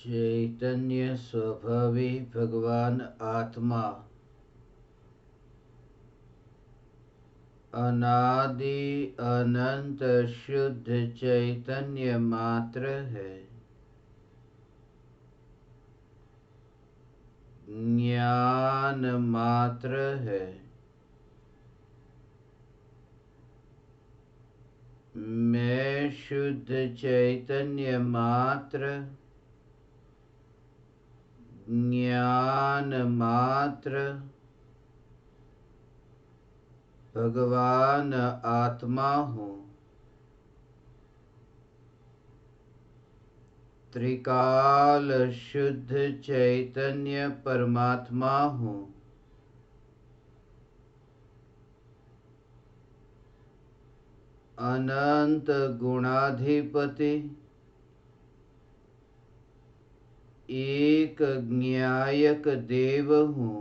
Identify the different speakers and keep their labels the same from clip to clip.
Speaker 1: चैतन्य स्वभावी भगवान आत्मा अनादि अनंत शुद्ध चैतन्य मात्र है। ज्ञान मात्र है। मैं शुद्ध चैतन्य मात्र, ज्ञान मात्र, भगवान आत्मा हूँ। त्रिकाल शुद्ध चैतन्य परमात्मा हूँ। अनंत गुणाधिपति, एक ज्ञायक देव हूँ।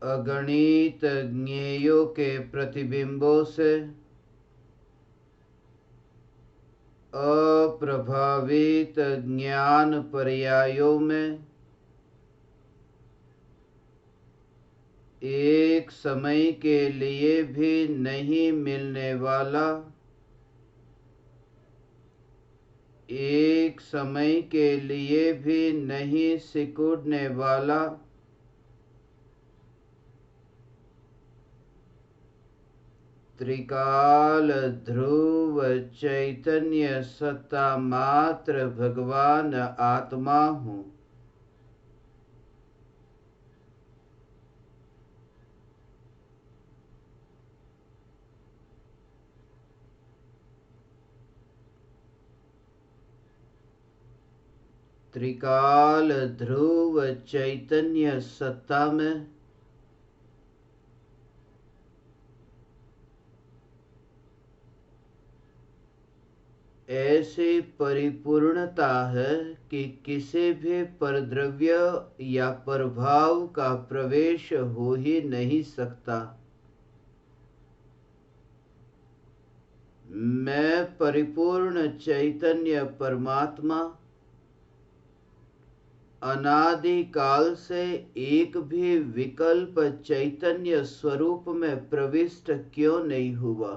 Speaker 1: अगणित ज्ञेयों के प्रतिबिंबों से अप्रभावित ज्ञान पर्यायों में एक समय के लिए भी नहीं मिलने वाला, एक समय के लिए भी नहीं सिकुड़ने वाला, त्रिकाल ध्रुव चैतन्य सत्ता मात्र भगवान आत्मा हूँ। त्रिकाल ध्रुव चैतन्य सत्ता में ऐसी परिपूर्णता है कि किसी भी परद्रव्य या प्रभाव का प्रवेश हो ही नहीं सकता। मैं परिपूर्ण चैतन्य परमात्मा अनादि काल से एक भी विकल्प चैतन्य स्वरूप में प्रविष्ट क्यों नहीं हुआ?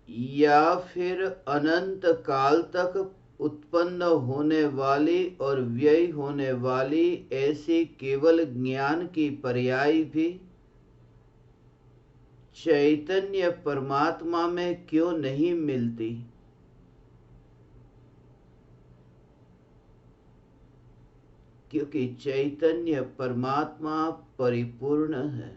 Speaker 1: या फिर अनंत काल तक उत्पन्न होने वाली और व्यय होने वाली ऐसी केवल ज्ञान की पर्याय भी चैतन्य परमात्मा में क्यों नहीं मिलती? क्योंकि चैतन्य परमात्मा परिपूर्ण है।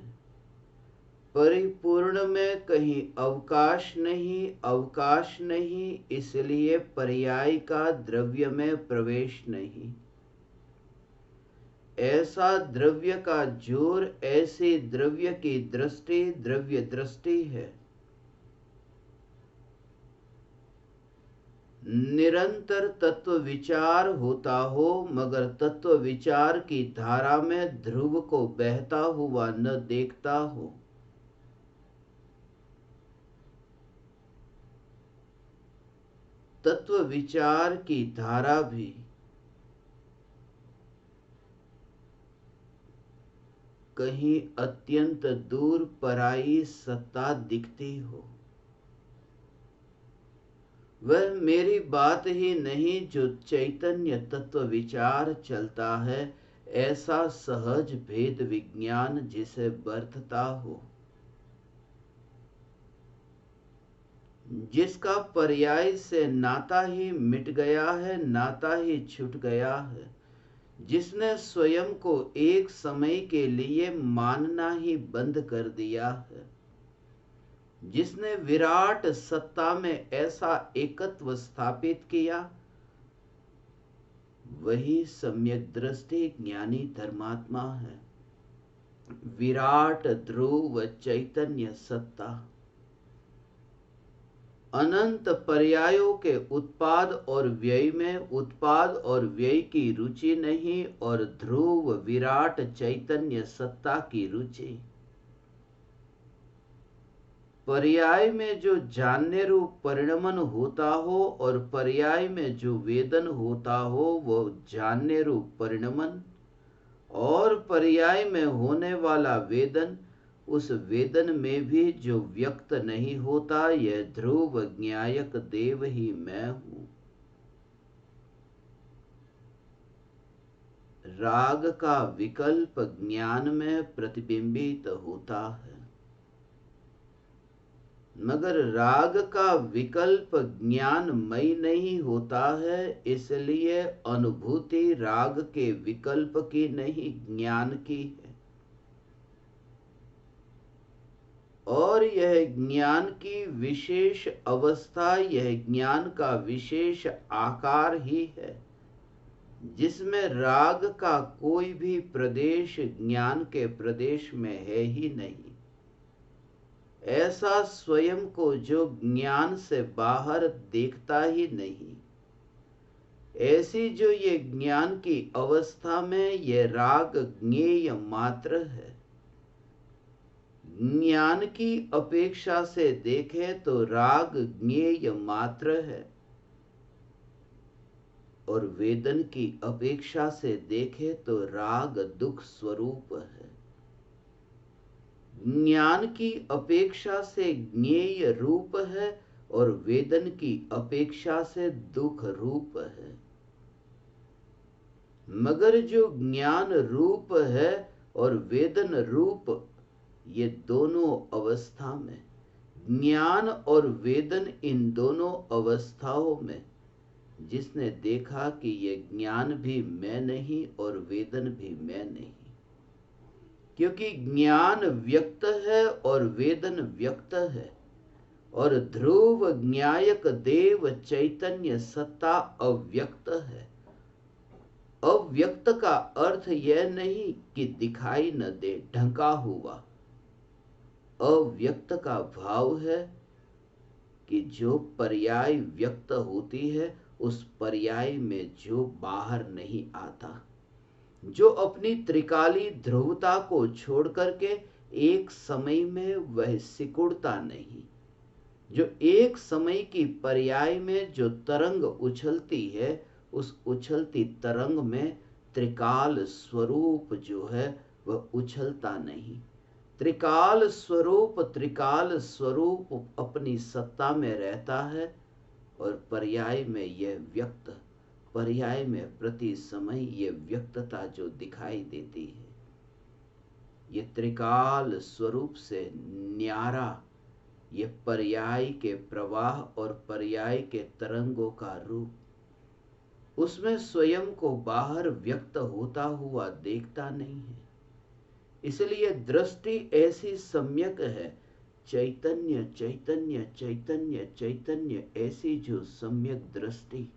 Speaker 1: परिपूर्ण में कहीं अवकाश नहीं, अवकाश नहीं, इसलिए पर्याय का द्रव्य में प्रवेश नहीं। ऐसा द्रव्य का जोर, ऐसी द्रव्य की दृष्टि द्रव्य दृष्टि है। निरंतर तत्व विचार होता हो मगर तत्व विचार की धारा में ध्रुव को बहता हुआ न देखता हो। तत्व विचार की धारा भी कहीं अत्यंत दूर पराई सत्ता दिखती हो। वह मेरी बात ही नहीं जो चैतन्य तत्व विचार चलता है, ऐसा सहज भेद विज्ञान जिसे बरतता हो, जिसका पर्याय से नाता ही मिट गया है, नाता ही छूट गया है, जिसने स्वयं को एक समय के लिए मानना ही बंद कर दिया है, जिसने विराट सत्ता में ऐसा एकत्व स्थापित किया, वही सम्यक दृष्टि ज्ञानी धर्मात्मा है। विराट ध्रुव चैतन्य सत्ता अनंत पर्यायों के उत्पाद और व्यय में उत्पाद और व्यय की रुचि नहीं और ध्रुव विराट चैतन्य सत्ता की रुचि। पर्याय में जो जानने रूप परिणमन होता हो और पर्याय में जो वेदन होता हो वो जानने रूप परिणमन, और पर्याय में होने वाला वेदन, उस वेदन में भी जो व्यक्त नहीं होता, यह ध्रुव ज्ञायक देव ही मैं हूं। राग का विकल्प ज्ञान में प्रतिबिंबित होता है, मगर राग का विकल्प ज्ञानमय नहीं होता है, इसलिए अनुभूति राग के विकल्प की नहीं, ज्ञान की है। और यह ज्ञान की विशेष अवस्था, यह ज्ञान का विशेष आकार ही है, जिसमें राग का कोई भी प्रदेश ज्ञान के प्रदेश में है ही नहीं। ऐसा स्वयं को जो ज्ञान से बाहर देखता ही नहीं, ऐसी जो ये ज्ञान की अवस्था में ये राग ज्ञेय मात्र है। ज्ञान की अपेक्षा से देखे तो राग ज्ञेय मात्र है, और वेदन की अपेक्षा से देखे तो राग दुख स्वरूप है। ज्ञान की अपेक्षा से ज्ञेय रूप है और वेदन की अपेक्षा से दुख रूप है। मगर जो ज्ञान रूप है और वेदन रूप, ये दोनों अवस्था में, ज्ञान और वेदन इन दोनों अवस्थाओं में, जिसने देखा कि ये ज्ञान भी मैं नहीं और वेदन भी मैं नहीं, क्योंकि ज्ञान व्यक्त है और वेदन व्यक्त है, और ध्रुव ज्ञायक देव चैतन्य सत्ता अव्यक्त है। अव्यक्त का अर्थ यह नहीं कि दिखाई न दे, ढंका हुआ। अव्यक्त का भाव है कि जो पर्याय व्यक्त होती है, उस पर्याय में जो बाहर नहीं आता, जो अपनी त्रिकाली ध्रुवता को छोड़ करके एक समय में वह सिकुड़ता नहीं, जो एक समय की पर्याय में जो तरंग उछलती है, उस उछलती तरंग में त्रिकाल स्वरूप जो है वह उछलता नहीं। त्रिकाल स्वरूप अपनी सत्ता में रहता है, और पर्याय में यह व्यक्त, पर्याय में प्रति समय ये व्यक्तता जो दिखाई देती है, ये त्रिकाल स्वरूप से न्यारा, ये पर्याय के प्रवाह और पर्याय के तरंगों का रूप, उसमें स्वयं को बाहर व्यक्त होता हुआ देखता नहीं है। इसलिए दृष्टि ऐसी सम्यक है, चैतन्य चैतन्य चैतन्य चैतन्य, ऐसी जो सम्यक दृष्टि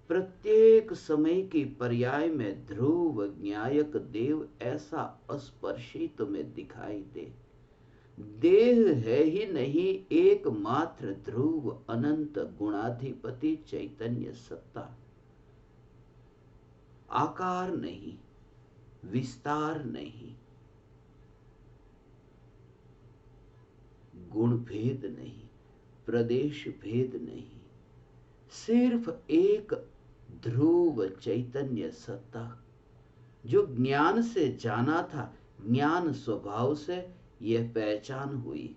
Speaker 1: प्रत्येक समय की पर्याय में ध्रुव ज्ञायक देव ऐसा अस्पर्शी तुम्हें दिखाई दे। देह है ही नहीं, एकमात्र ध्रुव अनंत गुणाधिपति चैतन्य सत्ता, आकार नहीं, विस्तार नहीं, गुण भेद नहीं, प्रदेश भेद नहीं, सिर्फ एक ध्रुव चैतन्य सत्ता, जो ज्ञान से जाना था। ज्ञान स्वभाव से यह पहचान हुई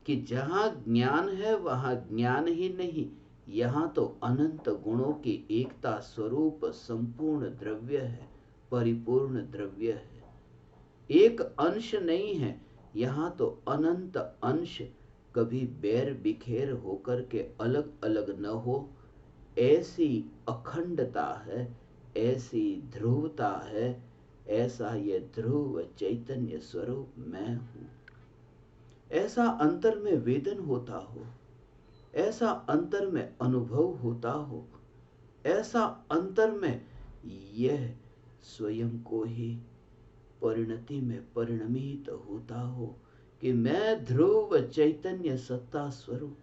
Speaker 1: कि जहां ज्ञान है वहां ज्ञान ही नहीं, यहां तो अनंत गुणों की एकता स्वरूप संपूर्ण द्रव्य है, परिपूर्ण द्रव्य है, एक अंश नहीं है, यहां तो अनंत अंश, कभी बैर बिखेर होकर के अलग अलग न हो, ऐसी अखंडता है, ऐसी ध्रुवता है, ऐसा ये ध्रुव चैतन्य स्वरूप मैं हूं। ऐसा अंतर में वेदन होता हो, ऐसा अंतर में अनुभव होता हो, ऐसा अंतर में यह स्वयं को ही परिणति में परिणमित होता हो कि मैं ध्रुव चैतन्य सत्ता स्वरूप,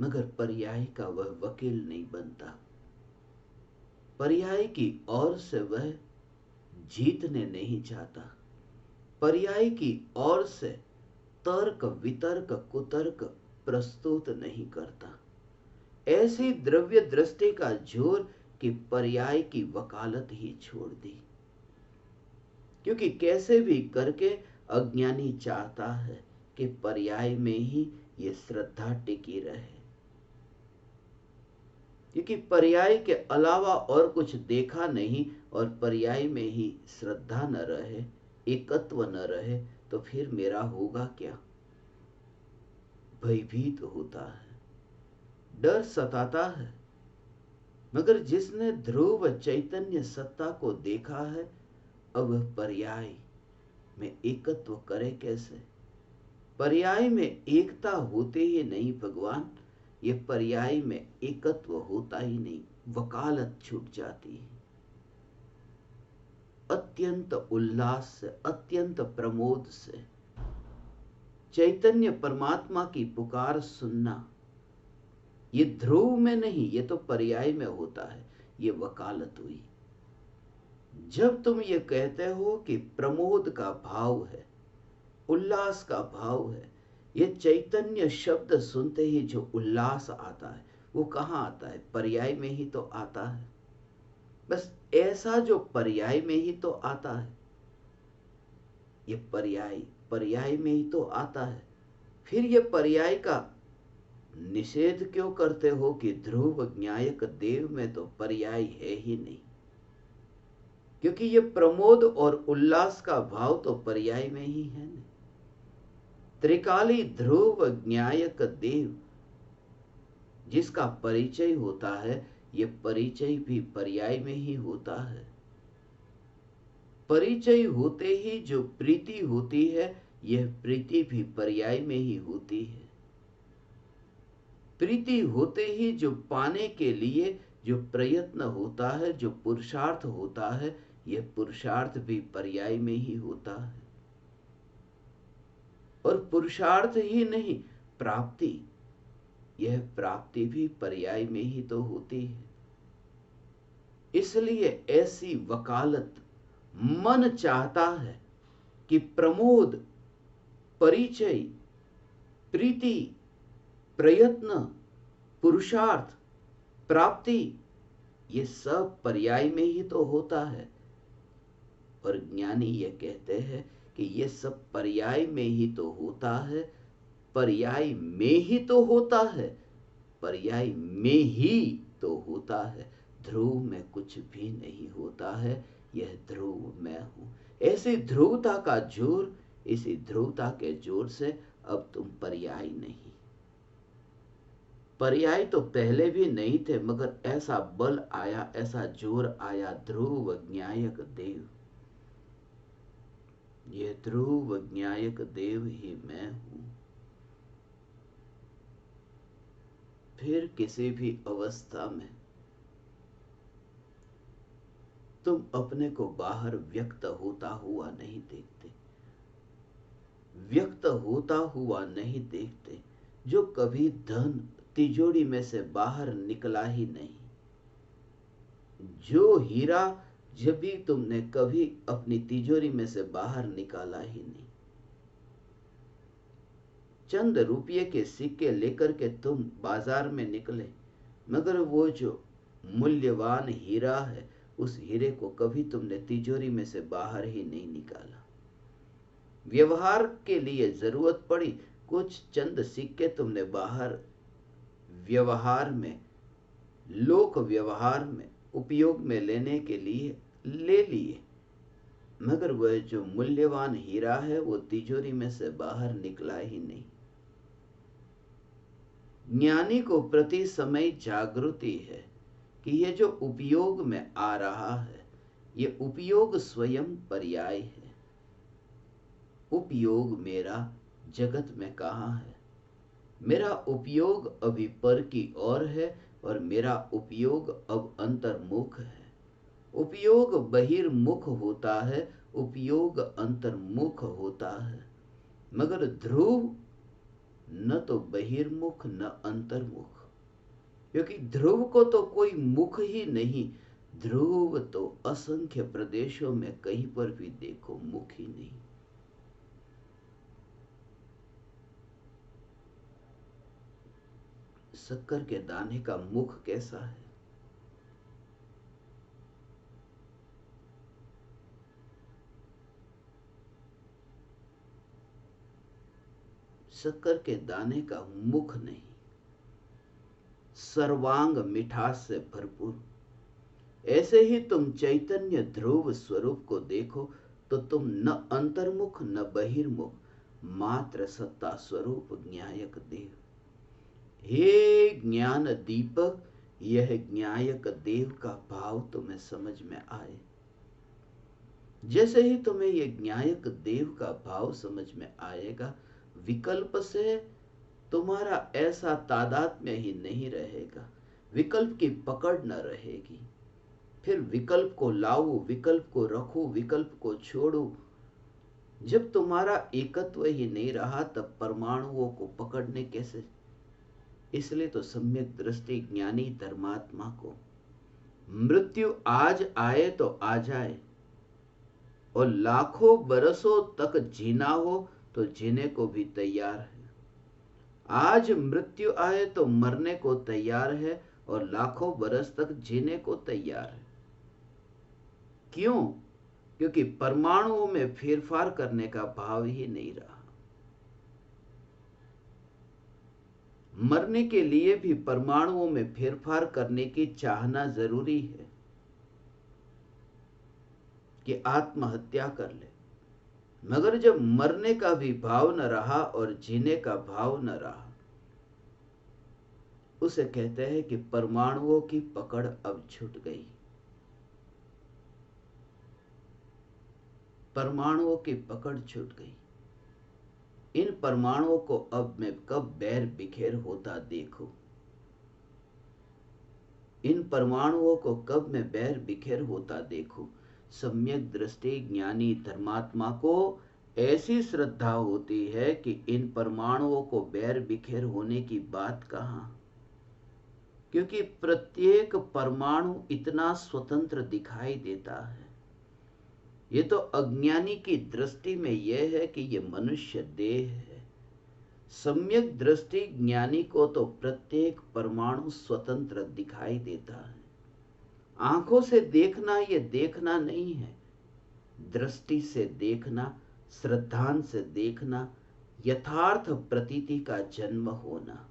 Speaker 1: मगर पर्याय का वह वकील नहीं बनता, पर्याय की ओर से वह जीतने नहीं चाहता, पर्याय की ओर से तर्क वितर्क कुतर्क प्रस्तुत नहीं करता। ऐसी द्रव्य दृष्टि का जोर कि पर्याय की वकालत ही छोड़ दी, क्योंकि कैसे भी करके अज्ञानी चाहता है कि पर्याय में ही ये श्रद्धा टिकी रहे, क्योंकि पर्याय के अलावा और कुछ देखा नहीं और पर्याय में ही श्रद्धा न रहे, एकत्व न रहे, तो फिर मेरा होगा क्या। भयभीत होता है, डर सताता है। मगर जिसने ध्रुव चैतन्य सत्ता को देखा है, अब पर्याय में एकत्व करे कैसे। पर्याय में एकता होते ही नहीं भगवान, ये पर्याय में एकत्व होता ही नहीं, वकालत छूट जाती है। अत्यंत उल्लास से, अत्यंत प्रमोद से चैतन्य परमात्मा की पुकार सुनना, ये ध्रुव में नहीं, ये तो पर्याय में होता है। ये वकालत हुई। जब तुम ये कहते हो कि प्रमोद का भाव है, उल्लास का भाव है, ये चैतन्य शब्द सुनते ही जो उल्लास आता है, वो कहाँ आता है? पर्याय में ही तो आता है। बस ऐसा जो पर्याय में ही तो आता है, ये पर्याय में ही तो आता है। फिर ये पर्याय का निषेध क्यों करते हो कि ध्रुव न्यायक देव में तो पर्याय है ही नहीं? क्योंकि ये प्रमोद और उल्लास का भाव तो पर्याय में ही है नहीं। त्रिकाली ध्रुव न्यायक देव जिसका परिचय होता है, ये परिचय भी पर्याय में ही होता है। परिचय होते ही जो प्रीति होती है, यह प्रीति भी पर्याय में ही होती है। प्रीति होते ही जो पाने के लिए जो प्रयत्न होता है, जो पुरुषार्थ होता है, यह पुरुषार्थ भी पर्याय में ही होता है। और पुरुषार्थ ही नहीं, प्राप्ति, यह प्राप्ति भी पर्याय में ही तो होती है। इसलिए ऐसी वकालत मन चाहता है कि प्रमोद, परिचय, प्रीति, प्रयत्न, पुरुषार्थ, प्राप्ति, ये सब पर्याय में ही तो होता है। और ज्ञानी ये कहते हैं कि ये सब पर्याय में ही तो होता है, पर्याय में ही तो होता है, पर्याय में ही तो होता है। ध्रुव में कुछ भी नहीं होता है, यह ध्रुव मैं हूं। ऐसी ध्रुवता का जोर, इसी ध्रुवता के जोर से अब तुम पर्याय नहीं। पर्याय तो पहले भी नहीं थे, मगर ऐसा बल आया, ऐसा जोर आया, ध्रुव न्यायक देव। ये ध्रुव न्यायक देव ही मैं हूं। फिर किसी भी अवस्था में तुम अपने को बाहर व्यक्त होता हुआ नहीं देखते, व्यक्त होता हुआ नहीं देखते। जो कभी धन तिजोरी में से बाहर निकला ही नहीं, जो हीरा जब भी तुमने कभी अपनी तिजोरी में से बाहर निकाला ही नहीं, चंद रुपये के सिक्के लेकर के तुम बाजार में निकले, मगर वो जो मूल्यवान हीरा है, उस हीरे को कभी तुमने तिजोरी में से बाहर ही नहीं निकाला। व्यवहार के लिए जरूरत पड़ी, कुछ चंद सिक्के तुमने बाहर व्यवहार में, लोक व्यवहार में उपयोग में लेने के लिए ले लिए, मगर वह जो मूल्यवान हीरा है, वो तिजोरी में से बाहर निकला ही नहीं। ज्ञानी को प्रति समय जागृति है कि ये जो उपयोग में आ रहा है, ये उपयोग स्वयं पर्याय है। उपयोग मेरा जगत में कहाँ है? मेरा उपयोग अभी पर की ओर है और मेरा उपयोग अब अंतर्मुख है। उपयोग बहिर्मुख होता है, उपयोग अंतर्मुख होता है। मगर ध्रुव न तो बहिर्मुख न अंतर्मुख, क्योंकि ध्रुव को तो कोई मुख ही नहीं। ध्रुव तो असंख्य प्रदेशों में कहीं पर भी देखो मुख ही नहीं। शक्कर के दाने का मुख कैसा है? शक्कर के दाने का मुख नहीं, सर्वांग मिठास से भरपूर। ऐसे ही तुम चैतन्य ध्रुव स्वरूप को देखो तो तुम न अंतर्मुख न बहिर्मुख, मात्र सत्ता स्वरूप ज्ञायक देव। हे ज्ञान दीपक, यह ज्ञायक देव का भाव तुम्हें समझ में आए। जैसे ही तुम्हें यह ज्ञायक देव का भाव समझ में आएगा, विकल्प से तुम्हारा ऐसा तादात्म्य ही नहीं रहेगा, विकल्प की पकड़ न रहेगी। फिर विकल्प को लाओ, विकल्प को रखो, विकल्प को छोड़ो। जब तुम्हारा एकत्व ही नहीं रहा तब परमाणुओं को पकड़ने कैसे? इसलिए तो सम्यक दृष्टि ज्ञानी धर्मात्मा को मृत्यु आज आए तो आ जाए, और लाखों बरसों तक जीना हो तो जीने को भी तैयार है। आज मृत्यु आए तो मरने को तैयार है, और लाखों बरस तक जीने को तैयार है। क्यों? क्योंकि परमाणुओं में फेरफार करने का भाव ही नहीं रहा। मरने के लिए भी परमाणुओं में फेरफार करने की चाहना जरूरी है कि आत्महत्या कर ले, मगर जब मरने का भी भाव न रहा और जीने का भाव न रहा, उसे कहते हैं कि परमाणुओं की पकड़ अब छूट गई। परमाणुओं की पकड़ छूट गई। इन परमाणुओं को अब मैं कब बैर बिखेर होता देखूं। इन परमाणुओं को कब मैं बैर बिखेर होता देखूं। सम्यक दृष्टि ज्ञानी धर्मात्मा को ऐसी श्रद्धा होती है कि इन परमाणुओं को बैर बिखेर होने की बात कहां, क्योंकि प्रत्येक परमाणु इतना स्वतंत्र दिखाई देता है। ये तो अज्ञानी की दृष्टि में यह है कि यह मनुष्य देह है। सम्यक दृष्टि ज्ञानी को तो प्रत्येक परमाणु स्वतंत्र दिखाई देता है। आंखों से देखना ये देखना नहीं है, दृष्टि से देखना, श्रद्धान से देखना, यथार्थ प्रतीति का जन्म होना।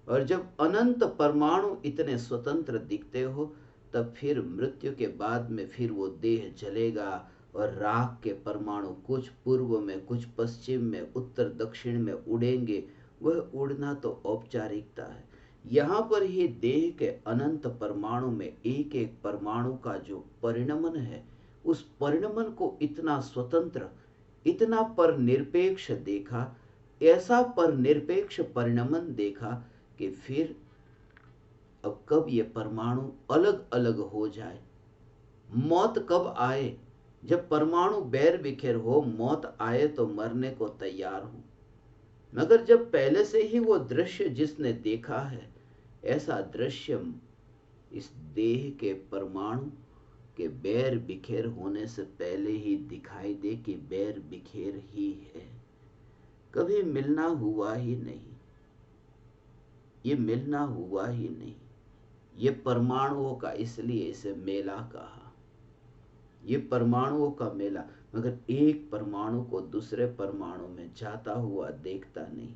Speaker 1: और जब अनंत परमाणु इतने स्वतंत्र दिखते हो, तब फिर मृत्यु के बाद में फिर वो देह जलेगा, और राख के परमाणु कुछ पूर्व में, कुछ पश्चिम में, उत्तर दक्षिण में उड़ेंगे। वह उड़ना तो औपचारिकता है। यहाँ पर ही देह के अनंत परमाणु में एक एक परमाणु का जो परिणमन है, उस परिणमन को इतना स्वतंत्र, इतना पर निरपेक्ष देखा, ऐसा पर निरपेक्ष परिणमन देखा कि फिर अब कब ये परमाणु अलग अलग हो जाए, मौत कब आए। जब परमाणु बैर बिखेर हो, मौत आए तो मरने को तैयार हूं। मगर जब पहले से ही वो दृश्य जिसने देखा है, ऐसा दृश्य इस देह के परमाणु के बैर बिखेर होने से पहले ही दिखाई दे कि बैर बिखेर ही है, कभी मिलना हुआ ही नहीं। ये मिलना हुआ ही नहीं। ये परमाणुओं का, इसलिए इसे मेला कहा। ये परमाणुओं का मेला। मगर एक परमाणु को दूसरे परमाणु में जाता हुआ देखता नहीं,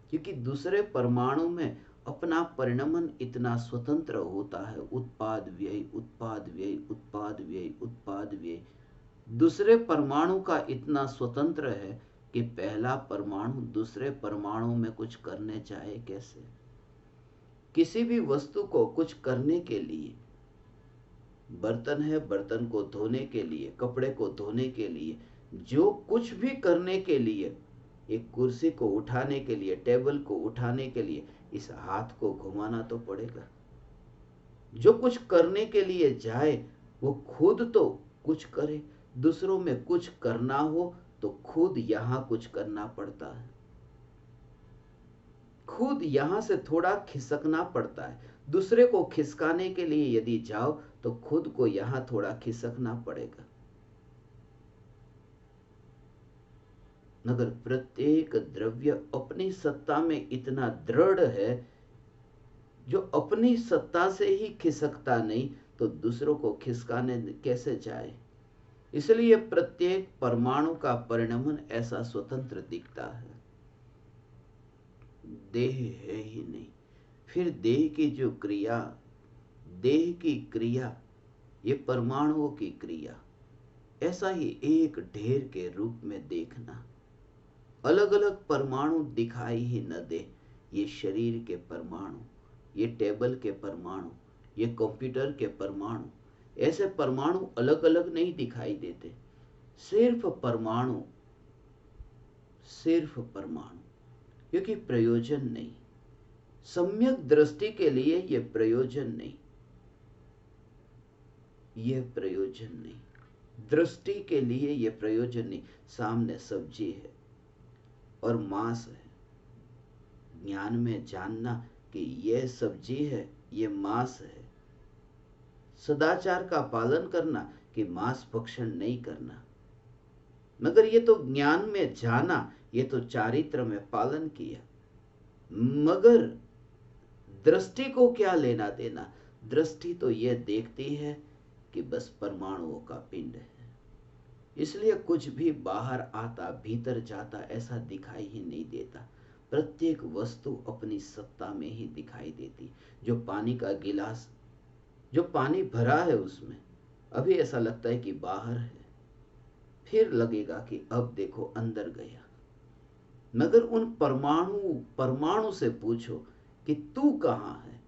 Speaker 1: क्योंकि दूसरे परमाणु में अपना परिणमन इतना स्वतंत्र होता है। उत्पाद व्यय, उत्पाद व्यय, उत्पाद व्यय, उत्पाद व्यय दूसरे परमाणु का इतना स्वतंत्र है कि पहला परमाणु दूसरे परमाणु में कुछ करने चाहे कैसे। किसी भी वस्तु को कुछ करने के लिए, बर्तन है, बर्तन को धोने के लिए, कपड़े को धोने के लिए, जो कुछ भी करने के लिए, एक कुर्सी को उठाने के लिए, टेबल को उठाने के लिए इस हाथ को घुमाना तो पड़ेगा। जो कुछ करने के लिए जाए वो खुद तो कुछ करे। दूसरों में कुछ करना हो तो खुद यहां कुछ करना पड़ता है, खुद यहां से थोड़ा खिसकना पड़ता है। दूसरे को खिसकाने के लिए यदि जाओ तो खुद को यहां थोड़ा खिसकना पड़ेगा। मगर प्रत्येक द्रव्य अपनी सत्ता में इतना दृढ़ है, जो अपनी सत्ता से ही खिसकता नहीं तो दूसरों को खिसकाने कैसे जाए। इसलिए प्रत्येक परमाणु का परिणमन ऐसा स्वतंत्र दिखता है। देह है ही नहीं, फिर देह की जो क्रिया, देह की क्रिया, ये परमाणुओं की क्रिया, ऐसा ही एक ढेर के रूप में देखना। अलग अलग परमाणु दिखाई ही न दे, ये शरीर के परमाणु, ये टेबल के परमाणु, ये कंप्यूटर के परमाणु, ऐसे परमाणु अलग अलग नहीं दिखाई देते। सिर्फ परमाणु, सिर्फ परमाणु, क्योंकि प्रयोजन नहीं। सम्यक दृष्टि के लिए यह प्रयोजन नहीं, यह प्रयोजन नहीं, दृष्टि के लिए यह प्रयोजन नहीं। सामने सब्जी है और मांस है, ज्ञान में जानना कि यह सब्जी है, यह मांस है। सदाचार का पालन करना कि मांस भक्षण नहीं करना। मगर ये तो ज्ञान में जाना, ये तो चारित्र में पालन किया। मगर दृष्टि को क्या लेना देना। दृष्टि तो यह देखती है कि बस परमाणुओं का पिंड है, इसलिए कुछ भी बाहर आता भीतर जाता ऐसा दिखाई ही नहीं देता। प्रत्येक वस्तु अपनी सत्ता में ही दिखाई देती। जो पानी का गिलास, जो पानी भरा है उसमें अभी ऐसा लगता है कि बाहर है, फिर लगेगा कि अब देखो अंदर गया। मगर उन परमाणु से पूछो कि तू कहां है,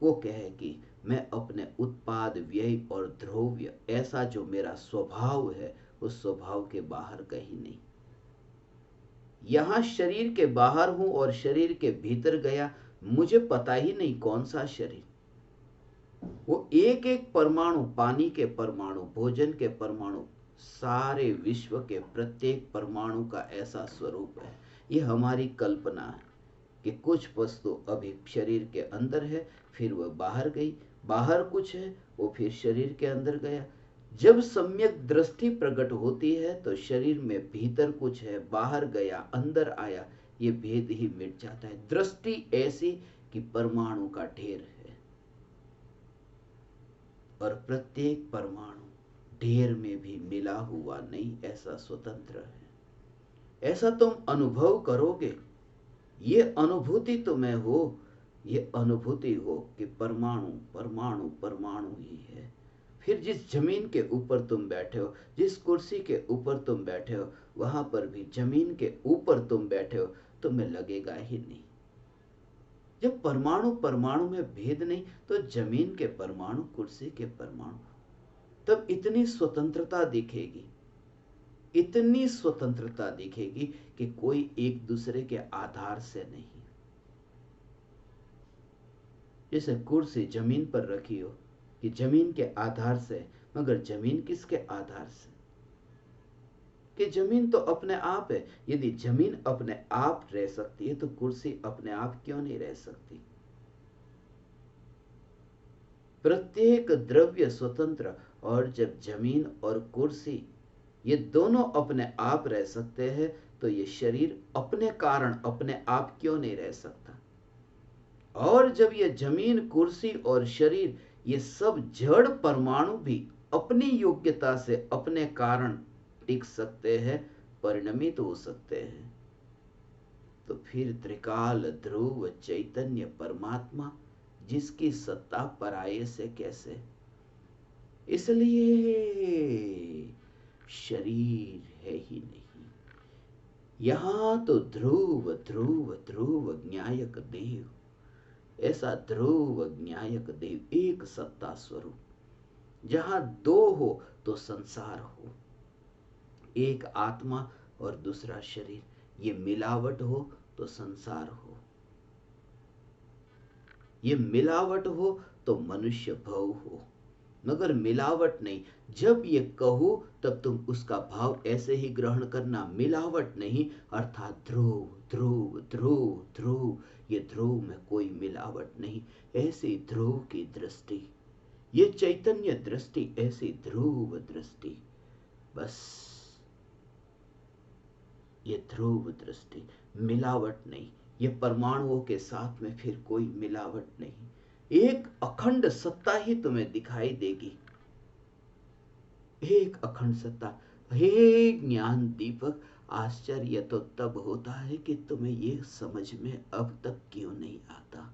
Speaker 1: वो कहे कि मैं अपने उत्पाद, व्यय और द्रव्य, ऐसा जो मेरा स्वभाव है, उस स्वभाव के बाहर कहीं नहीं। यहां शरीर के बाहर हूं और शरीर के भीतर गया, मुझे पता ही नहीं कौन सा शरीर। वो एक एक परमाणु, पानी के परमाणु, भोजन के परमाणु, सारे विश्व के प्रत्येक परमाणु का ऐसा स्वरूप है। ये हमारी कल्पना है कि कुछ वस्तु अभी शरीर के अंदर है, फिर वह बाहर गई, बाहर कुछ है, वो फिर शरीर के अंदर गया। जब सम्यक दृष्टि प्रकट होती है तो शरीर में भीतर कुछ है, बाहर गया, अंदर आया, ये भेद ही मिट जाता है। दृष्टि ऐसी कि परमाणु का ढेर है और प्रत्येक परमाणु ढेर में भी मिला हुआ नहीं, ऐसा स्वतंत्र है। ऐसा तुम अनुभव करोगे, ये अनुभूति तुम्हें हो, ये अनुभूति हो कि परमाणु परमाणु परमाणु ही है। फिर जिस जमीन के ऊपर तुम बैठे हो, जिस कुर्सी के ऊपर तुम बैठे हो, वहां पर भी जमीन के ऊपर तुम बैठे हो, तुम्हें लगेगा ही नहीं। जब परमाणु परमाणु में भेद नहीं, तो जमीन के परमाणु, कुर्सी के परमाणु, तब इतनी स्वतंत्रता दिखेगी, इतनी स्वतंत्रता दिखेगी कि कोई एक दूसरे के आधार से नहीं। जैसे कुर्सी जमीन पर रखी हो कि जमीन के आधार से, मगर जमीन किसके आधार से? कि जमीन तो अपने आप है। यदि जमीन अपने आप रह सकती है तो कुर्सी अपने आप क्यों नहीं रह सकती? प्रत्येक द्रव्य स्वतंत्र, और जब जमीन और कुर्सी ये दोनों अपने आप रह सकते हैं तो ये शरीर अपने कारण अपने आप क्यों नहीं रह सकता? और जब ये जमीन, कुर्सी और शरीर, ये सब जड़ परमाणु भी अपनी योग्यता से अपने कारण टिक सकते हैं, परिणमित हो सकते हैं, तो फिर त्रिकाल ध्रुव चैतन्य परमात्मा, जिसकी सत्ता पराये से कैसे? इसलिए शरीर है ही नहीं। यहां तो ध्रुव ध्रुव ध्रुव ज्ञायक देव, ऐसा ध्रुव ज्ञायक देव, एक सत्ता स्वरूप। जहां दो हो तो संसार हो, एक आत्मा और दूसरा शरीर, ये मिलावट हो तो संसार हो, ये मिलावट हो तो मनुष्य भव हो। मगर मिलावट नहीं। जब ये कहो तब तुम उसका भाव ऐसे ही ग्रहण करना, मिलावट नहीं, अर्थात ध्रुव ध्रुव ध्रुव ध्रुव। ये ध्रुव में कोई मिलावट नहीं, ऐसी ध्रुव की दृष्टि, ये चैतन्य दृष्टि, ऐसी ध्रुव दृष्टि। बस ये ध्रुव दृष्टि, मिलावट नहीं। ये परमाणुओं के साथ में फिर कोई मिलावट नहीं। एक अखंड सत्ता ही तुम्हें दिखाई देगी, एक अखंड सत्ता। हे ज्ञान दीपक, आश्चर्य तो तब होता है कि तुम्हें ये समझ में अब तक क्यों नहीं आता।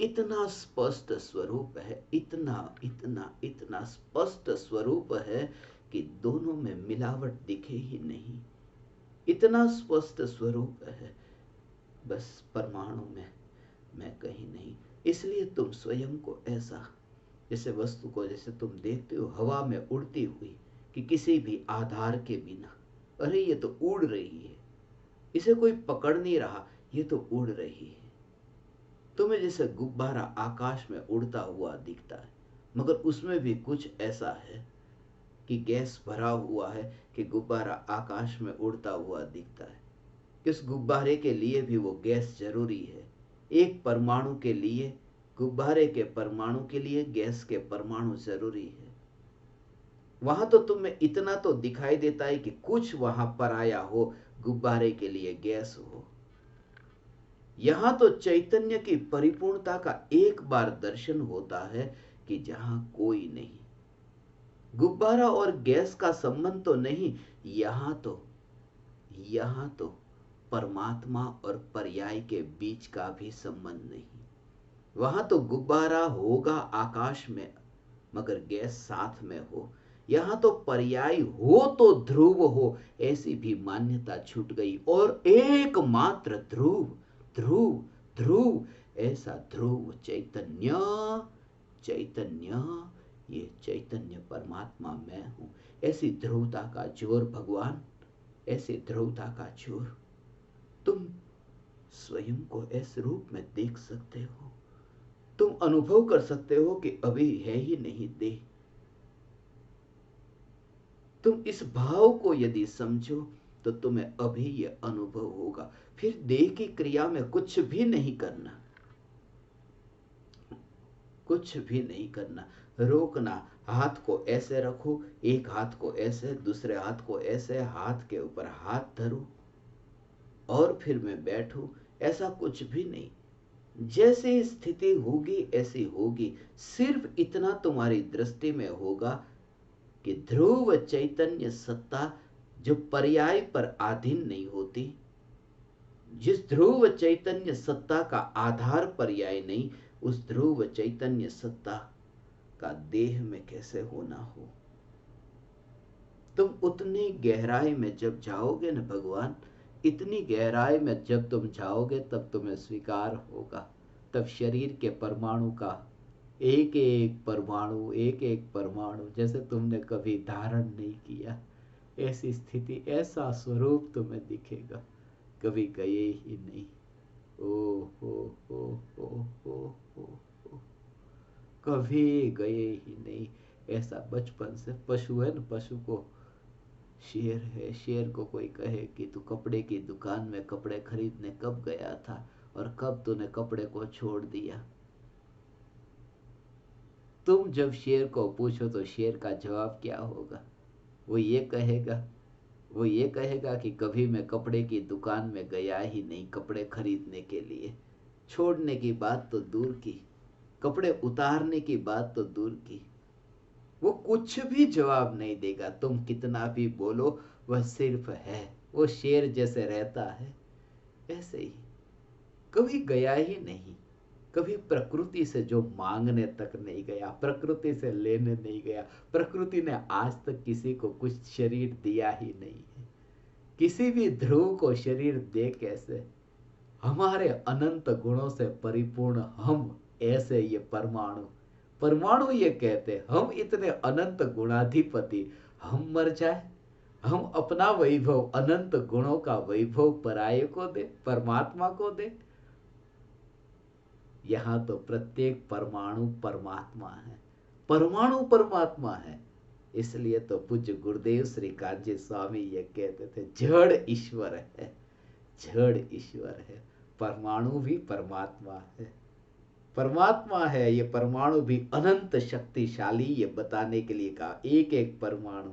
Speaker 1: इतना स्पष्ट स्वरूप है, इतना इतना इतना स्पष्ट स्वरूप है कि दोनों में मिलावट दिखे ही नहीं। इतना स्पष्ट स्वरूप है, बस परमाणु में मैं कहीं नहीं। इसलिए तुम स्वयं को ऐसा, जैसे वस्तु को जैसे तुम देखते हो हवा में उड़ती हुई, कि किसी भी आधार के बिना, अरे ये तो उड़ रही है, इसे कोई पकड़ नहीं रहा, ये तो उड़ रही है। तुम्हें जैसे गुब्बारा आकाश में उड़ता हुआ दिखता है, मगर उसमें भी कुछ ऐसा है कि गैस भरा हुआ है कि गुब्बारा आकाश में उड़ता हुआ दिखता है। इस गुब्बारे के लिए भी वो गैस जरूरी है। एक परमाणु के लिए, गुब्बारे के परमाणु के लिए गैस के परमाणु जरूरी है। वहां तो तुम्हें इतना तो दिखाई देता है कि कुछ वहां पराया हो, गुब्बारे के लिए गैस हो। यहां तो चैतन्य की परिपूर्णता का एक बार दर्शन होता है कि जहां कोई नहीं। गुब्बारा और गैस का संबंध तो नहीं, यहां तो परमात्मा और पर्याय के बीच का भी संबंध नहीं। वहां तो गुब्बारा होगा आकाश में, मगर गैस साथ में हो। यहां तो पर्याय हो तो ध्रुव हो, ऐसी भी मान्यता छूट गई। और एकमात्र ध्रुव, ध्रुव ध्रुव, ऐसा ध्रुव चैतन्य, चैतन्य, ये चैतन्य परमात्मा मैं हूं। ऐसी ध्रुवता का जोर भगवान, ऐसी ध्रुवता का जोर तुम स्वयं को ऐसे रूप में देख सकते हो। तुम अनुभव कर सकते हो कि अभी है ही नहीं देह। तुम इस भाव को यदि समझो तो तुम्हें अभी यह अनुभव होगा। फिर देह की क्रिया में कुछ भी नहीं करना, कुछ भी नहीं करना। रोकना, हाथ को ऐसे रखो, एक हाथ को ऐसे, दूसरे हाथ को ऐसे, हाथ के ऊपर हाथ धरो और फिर मैं बैठूं, ऐसा कुछ भी नहीं। जैसी स्थिति होगी ऐसी होगी। सिर्फ इतना तुम्हारी दृष्टि में होगा कि ध्रुव चैतन्य सत्ता जो पर्याय पर अधीन नहीं होती, जिस ध्रुव चैतन्य सत्ता का आधार पर्याय नहीं, उस ध्रुव चैतन्य सत्ता का देह में कैसे होना हो। तुम उतनी गहराई में जब जाओगे ना भगवान, इतनी गहराई में जब तुम जाओगे तब तुम्हें स्वीकार होगा। तब शरीर के परमाणु का एक एक परमाणु, एक एक परमाणु जैसे तुमने कभी धारण नहीं किया, ऐसी स्थिति, ऐसा स्वरूप तुम्हें दिखेगा, कभी गए ही नहीं। ओ हो हो हो हो हो हो, कभी गए ही नहीं। ऐसा बचपन से, पशु है ना, पशु को शेर है, शेर को कोई कहे कि तू कपड़े की दुकान में कपड़े खरीदने कब गया था और कब तूने कपड़े को छोड़ दिया। तुम जब शेर को पूछो तो शेर का जवाब क्या होगा? वो ये कहेगा कि कभी मैं कपड़े की दुकान में गया ही नहीं कपड़े खरीदने के लिए। छोड़ने की बात तो दूर की, कपड़े उतारने की बात तो दूर की। वो कुछ भी जवाब नहीं देगा, तुम कितना भी बोलो। वह सिर्फ है, वो शेर जैसे रहता है ऐसे ही, कभी गया ही नहीं। कभी प्रकृति से जो मांगने तक नहीं गया, प्रकृति से लेने नहीं गया। प्रकृति ने आज तक किसी को कुछ शरीर दिया ही नहीं है। किसी भी ध्रुव को शरीर दे कैसे? हमारे अनंत गुणों से परिपूर्ण हम, ऐसे ये परमाणु, परमाणु ये कहते हम इतने अनंत गुणाधिपति, हम मर जाए, हम अपना वैभव, अनंत गुणों का वैभव पराये को दे, परमात्मा को दे। यहां तो प्रत्येक परमाणु परमात्मा है, परमाणु परमात्मा है। इसलिए तो पूज्य गुरुदेव श्री कांजी स्वामी ये कहते थे, जड़ ईश्वर है, जड़ ईश्वर है। परमाणु भी परमात्मा है, परमात्मा है। ये परमाणु भी अनंत शक्तिशाली, ये बताने के लिए कहा एक एक परमाणु।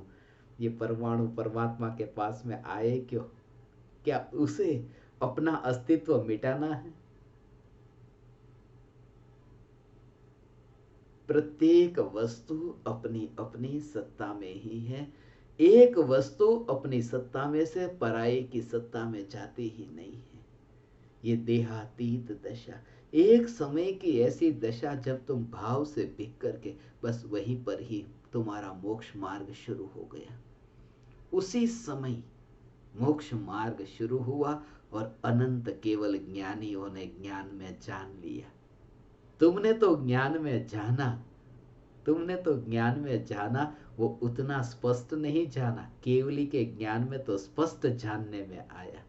Speaker 1: ये परमाणु परमात्मा के पास में आए क्यों? क्या उसे अपना अस्तित्व मिटाना है? प्रत्येक वस्तु अपनी अपनी सत्ता में ही है। एक वस्तु अपनी सत्ता में से पराये की सत्ता में जाती ही नहीं है। ये देहातीत दशा, एक समय की ऐसी दशा जब तुम भाव से बिक करके बस वहीं पर ही तुम्हारा मोक्ष मार्ग शुरू हो गया। उसी समय मोक्ष मार्ग शुरू हुआ और अनंत केवल ज्ञानियों ने ज्ञान में जान लिया। तुमने तो ज्ञान में जाना, तुमने तो ज्ञान में जाना, वो उतना स्पष्ट नहीं जाना। केवली के ज्ञान में तो स्पष्ट जानने में आया।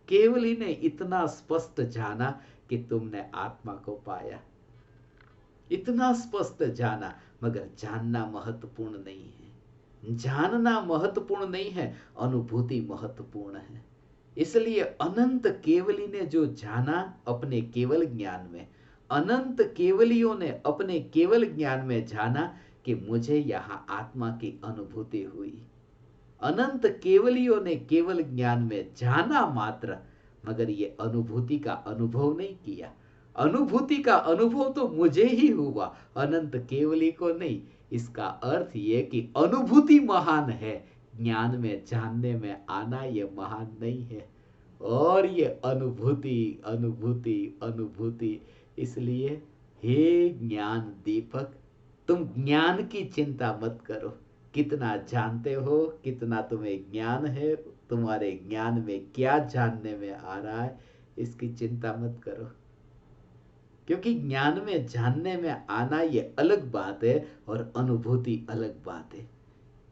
Speaker 1: केवली ने इतना स्पष्ट जाना कि तुमने आत्मा को पाया। इतना स्पष्ट जाना, मगर जानना महत्वपूर्ण नहीं है। जानना महत्वपूर्ण नहीं है, अनुभूति महत्वपूर्ण है। इसलिए अनंत केवली ने जो जाना अपने केवल ज्ञान में, अनंत केवलियों ने अपने केवल ज्ञान में जाना कि मुझे यहां आत्मा की अनुभूति हुई। अनंत केवलियों ने केवल ज्ञान में जाना मात्र, मगर ये अनुभूति का अनुभव नहीं किया। अनुभूति का अनुभव तो मुझे ही हुआ, अनंत केवली को नहीं। इसका अर्थ ये कि अनुभूति महान है, ज्ञान में जानने में आना ये महान नहीं है। और ये अनुभूति अनुभूति अनुभूति, इसलिए हे ज्ञान दीपक, तुम ज्ञान की चिंता मत करो। कितना जानते हो, कितना तुम्हें ज्ञान है, तुम्हारे ज्ञान में क्या जानने में आ रहा है, इसकी चिंता मत करो। क्योंकि ज्ञान में जानने में आना ये अलग बात है और अनुभूति अलग बात है।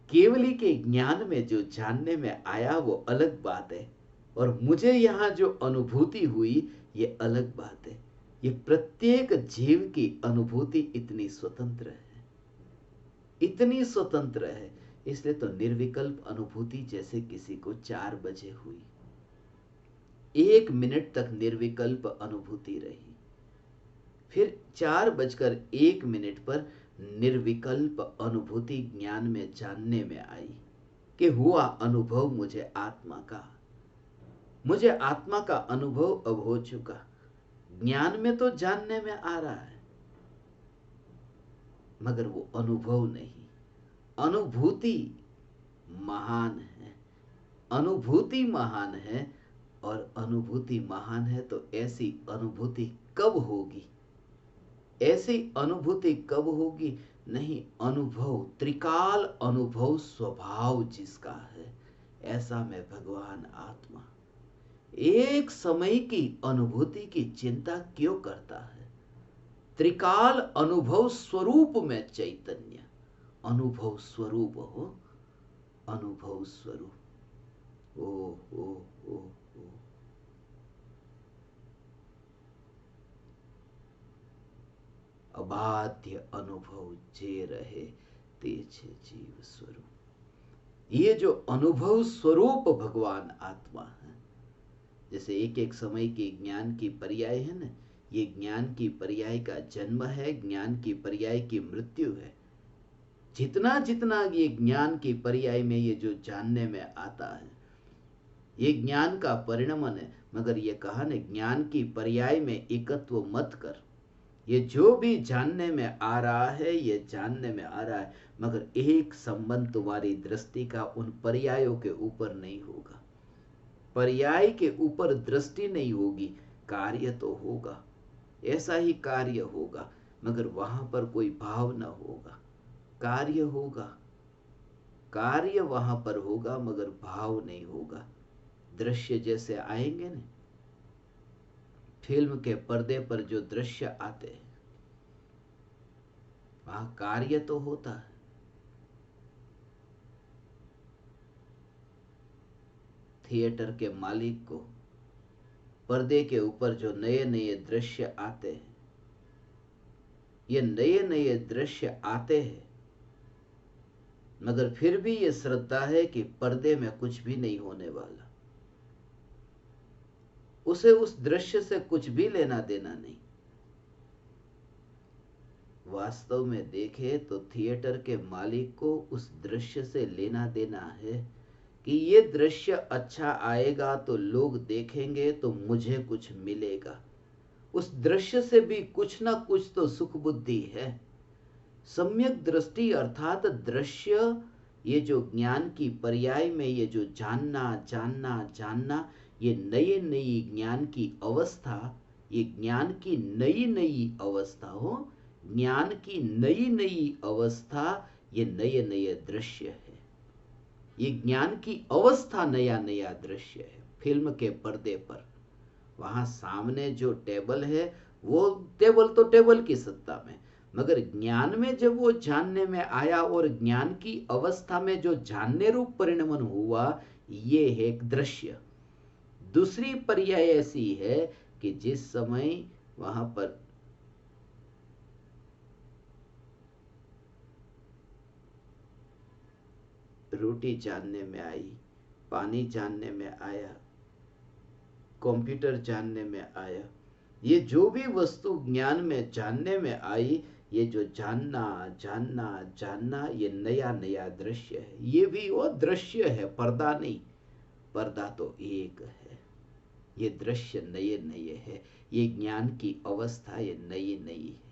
Speaker 1: केवली के ज्ञान में जो जानने में आया वो अलग बात है, और मुझे यहां जो अनुभूति हुई ये अलग बात है। ये प्रत्येक जीव की अनुभूति इतनी स्वतंत्र है, इतनी स्वतंत्र है। इसलिए तो निर्विकल्प अनुभूति जैसे किसी को 4 बजे हुई, 1 मिनट तक निर्विकल्प अनुभूति रही, फिर 4:01 पर निर्विकल्प अनुभूति ज्ञान में जानने में आई कि हुआ अनुभव मुझे आत्मा का। मुझे आत्मा का अनुभव अब हो चुका। ज्ञान में तो जानने में आ रहा है, मगर वो अनुभव नहीं। अनुभूति महान है, अनुभूति महान है। और अनुभूति महान है तो ऐसी अनुभूति कब होगी? ऐसी अनुभूति कब होगी? नहीं, अनुभव, त्रिकाल अनुभव स्वभाव जिसका है, ऐसा में भगवान आत्मा एक समय की अनुभूति की चिंता क्यों करता है? त्रिकाल अनुभव स्वरूप में चैतन्य, अनुभव स्वरूप हो, अनुभव स्वरूप। ओ अबाध्य अनुभव जे रहे तेज जीव स्वरूप। ये जो अनुभव स्वरूप भगवान आत्मा है, जैसे एक एक समय के ज्ञान की पर्याय है ना, ये ज्ञान की पर्याय का जन्म है, ज्ञान की पर्याय की मृत्यु है। जितना जितना ये ज्ञान की पर्याय में ये जो जानने में आता है, ये ज्ञान का परिणमन है। मगर ये कहा न, ज्ञान की पर्याय में एकत्व मत कर। ये जो भी जानने में आ रहा है, ये जानने में आ रहा है, मगर एक संबंध तुम्हारी दृष्टि का उन पर्यायों के ऊपर नहीं होगा। पर्याय के ऊपर दृष्टि नहीं होगी, कार्य तो होगा, ऐसा ही कार्य होगा, मगर वहां पर कोई भाव न होगा। कार्य होगा, कार्य वहां पर होगा, मगर भाव नहीं होगा। दृश्य जैसे आएंगे न, फिल्म के पर्दे पर जो दृश्य आते हैं, वहां कार्य तो होता है, थिएटर के मालिक को पर्दे के ऊपर जो नए नए दृश्य आते हैं, ये नए नए दृश्य आते हैं, मगर फिर भी ये श्रद्धा है कि पर्दे में कुछ भी नहीं होने वाला, उसे उस दृश्य से कुछ भी लेना देना नहीं। वास्तव में देखे तो थिएटर के मालिक को उस दृश्य से लेना देना है कि ये दृश्य अच्छा आएगा तो लोग देखेंगे तो मुझे कुछ मिलेगा, उस दृश्य से भी कुछ ना कुछ तो सुख बुद्धि है। सम्यक दृष्टि अर्थात दृश्य, ये जो ज्ञान की पर्याय में ये जो जानना जानना जानना, ये नई नई ज्ञान की अवस्था, ये ज्ञान की नई नई अवस्था हो, ज्ञान की नई नई अवस्था, ये नए नए दृश्य है। ये ज्ञान की अवस्था नया नया दृश्य है। फिल्म के पर्दे पर वहां सामने जो टेबल है वो टेबल तो टेबल की सत्ता में, मगर ज्ञान में जब वो जानने में आया और ज्ञान की अवस्था में जो जानने रूप परिणमन हुआ, ये है एक दृश्य। दूसरी पर्याय ऐसी है कि जिस समय वहां पर रोटी जानने में आई, पानी जानने में आया, कंप्यूटर जानने में आया, ये जो भी वस्तु ज्ञान में जानने में आई, ये जो जानना जानना जानना, ये नया नया दृश्य है। ये भी वो दृश्य है, पर्दा नहीं, पर्दा तो एक है। ये दृश्य नए नए है, ये ज्ञान की अवस्था ये नई नई है।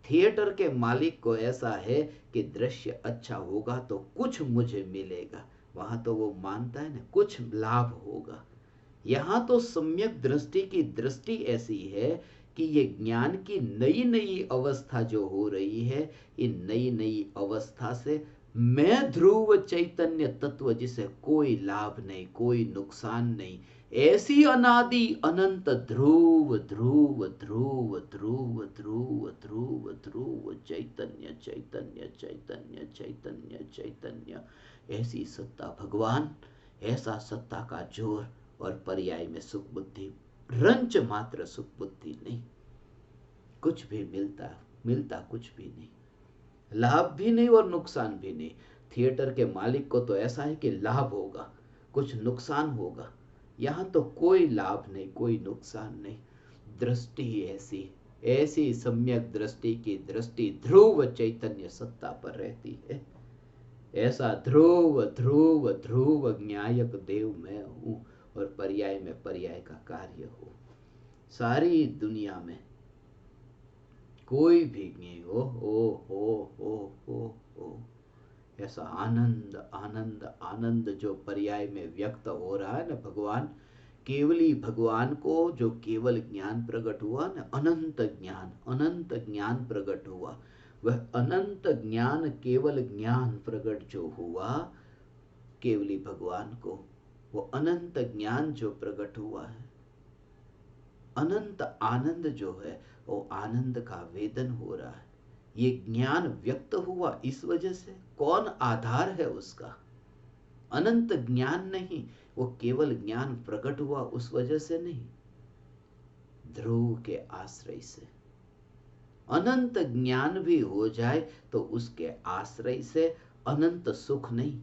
Speaker 1: थिएटर के मालिक को ऐसा है कि दृश्य अच्छा होगा तो कुछ मुझे मिलेगा, वहां तो वो मानता है ना कुछ लाभ होगा। यहां तो सम्यक दृष्टि की दृष्टि ऐसी है कि ये ज्ञान की नई नई अवस्था जो हो रही है, इन नई नई अवस्था से मैं ध्रुव चैतन्य तत्व, जिसे कोई लाभ नहीं कोई नुकसान नहीं, ऐसी अनादि अनंत ध्रुव ध्रुव ध्रुव ध्रुव ध्रुव ध्रुव ध्रुव चैतन्य चैतन्य चैतन्य चैतन्य चैतन्य, ऐसी सत्ता भगवान, ऐसा सत्ता का जोर, और पर्याय में सुख बुद्धि, रंच मात्र सुख बुद्धि नहीं। कुछ भी मिलता मिलता कुछ भी नहीं, लाभ भी नहीं और नुकसान भी नहीं। थिएटर के मालिक को तो ऐसा है कि लाभ होगा कुछ नुकसान होगा, यहां तो कोई लाभ नहीं कोई नुकसान नहीं। दृष्टि ऐसी ऐसी सम्यक दृष्टि की दृष्टि ध्रुव चैतन्य सत्ता पर रहती है। ऐसा ध्रुव ध्रुव ध्रुव ज्ञायक देव मैं हूं, और पर्याय में पर्याय का कार्य हो। सारी दुनिया में कोई भी ज्ञेय हो, ऐसा आनंद आनंद आनंद जो पर्याय में व्यक्त हो रहा है ना, भगवान केवली भगवान को जो केवल ज्ञान प्रकट हुआ ना, अनंत ज्ञान प्रकट हुआ, वह अनंत ज्ञान केवल ज्ञान प्रकट जो हुआ केवली भगवान को, वो अनंत ज्ञान जो प्रकट हुआ है, अनंत आनंद जो है, वो आनंद का वेदन हो रहा है। ये ज्ञान व्यक्त हुआ इस वजह से, कौन आधार है उसका? अनंत ज्ञान नहीं, वो केवल ज्ञान प्रकट हुआ उस वजह से नहीं, ध्रुव के आश्रय से। अनंत ज्ञान भी हो जाए तो उसके आश्रय से अनंत सुख नहीं,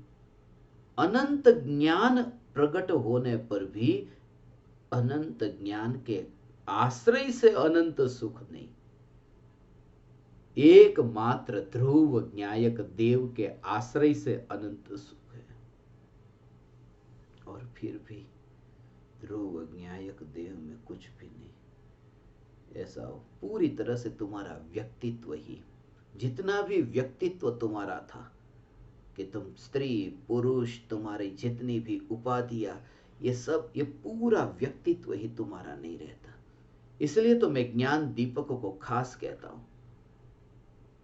Speaker 1: अनंत ज्ञान प्रकट होने पर भी अनंत ज्ञान के आश्रय से अनंत सुख नहीं। एकमात्र ध्रुव ज्ञायक देव के आश्रय से अनंत सुख है। और फिर भी ध्रुव ज्ञायक देव में कुछ भी नहीं। ऐसा पूरी तरह से तुम्हारा व्यक्तित्व ही, जितना भी व्यक्तित्व तुम्हारा था कि तुम स्त्री पुरुष, तुम्हारी जितनी भी उपाधियां, ये सब, ये पूरा व्यक्तित्व ही तुम्हारा नहीं रहता। इसलिए तो मैं ज्ञान दीपकों को खास कहता हूं,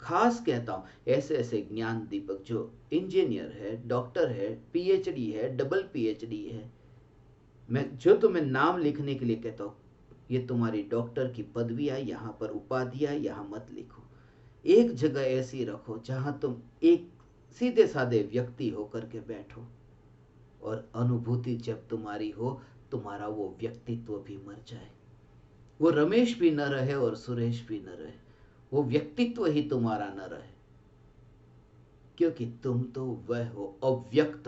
Speaker 1: खास कहता हूं। ऐसे ऐसे ज्ञान दीपक जो इंजीनियर है, डॉक्टर है, पीएचडी है, डबल पीएचडी है, मैं जो तुम्हें नाम लिखने के लिए कहता हूं, ये तुम्हारी डॉक्टर की पदवी आई, यहां पर उपाधियां, यहां मत लिखो। एक जगह ऐसी रखो जहां तुम एक सीधे साधे व्यक्ति होकर के बैठो, और अनुभूति जब तुम्हारी हो, तुम्हारा वो व्यक्तित्व भी मर जाए, वो रमेश भी न रहे और सुरेश भी न रहे, वो व्यक्तित्व ही तुम्हारा न रहे, क्योंकि तुम तो वह हो अव्यक्त।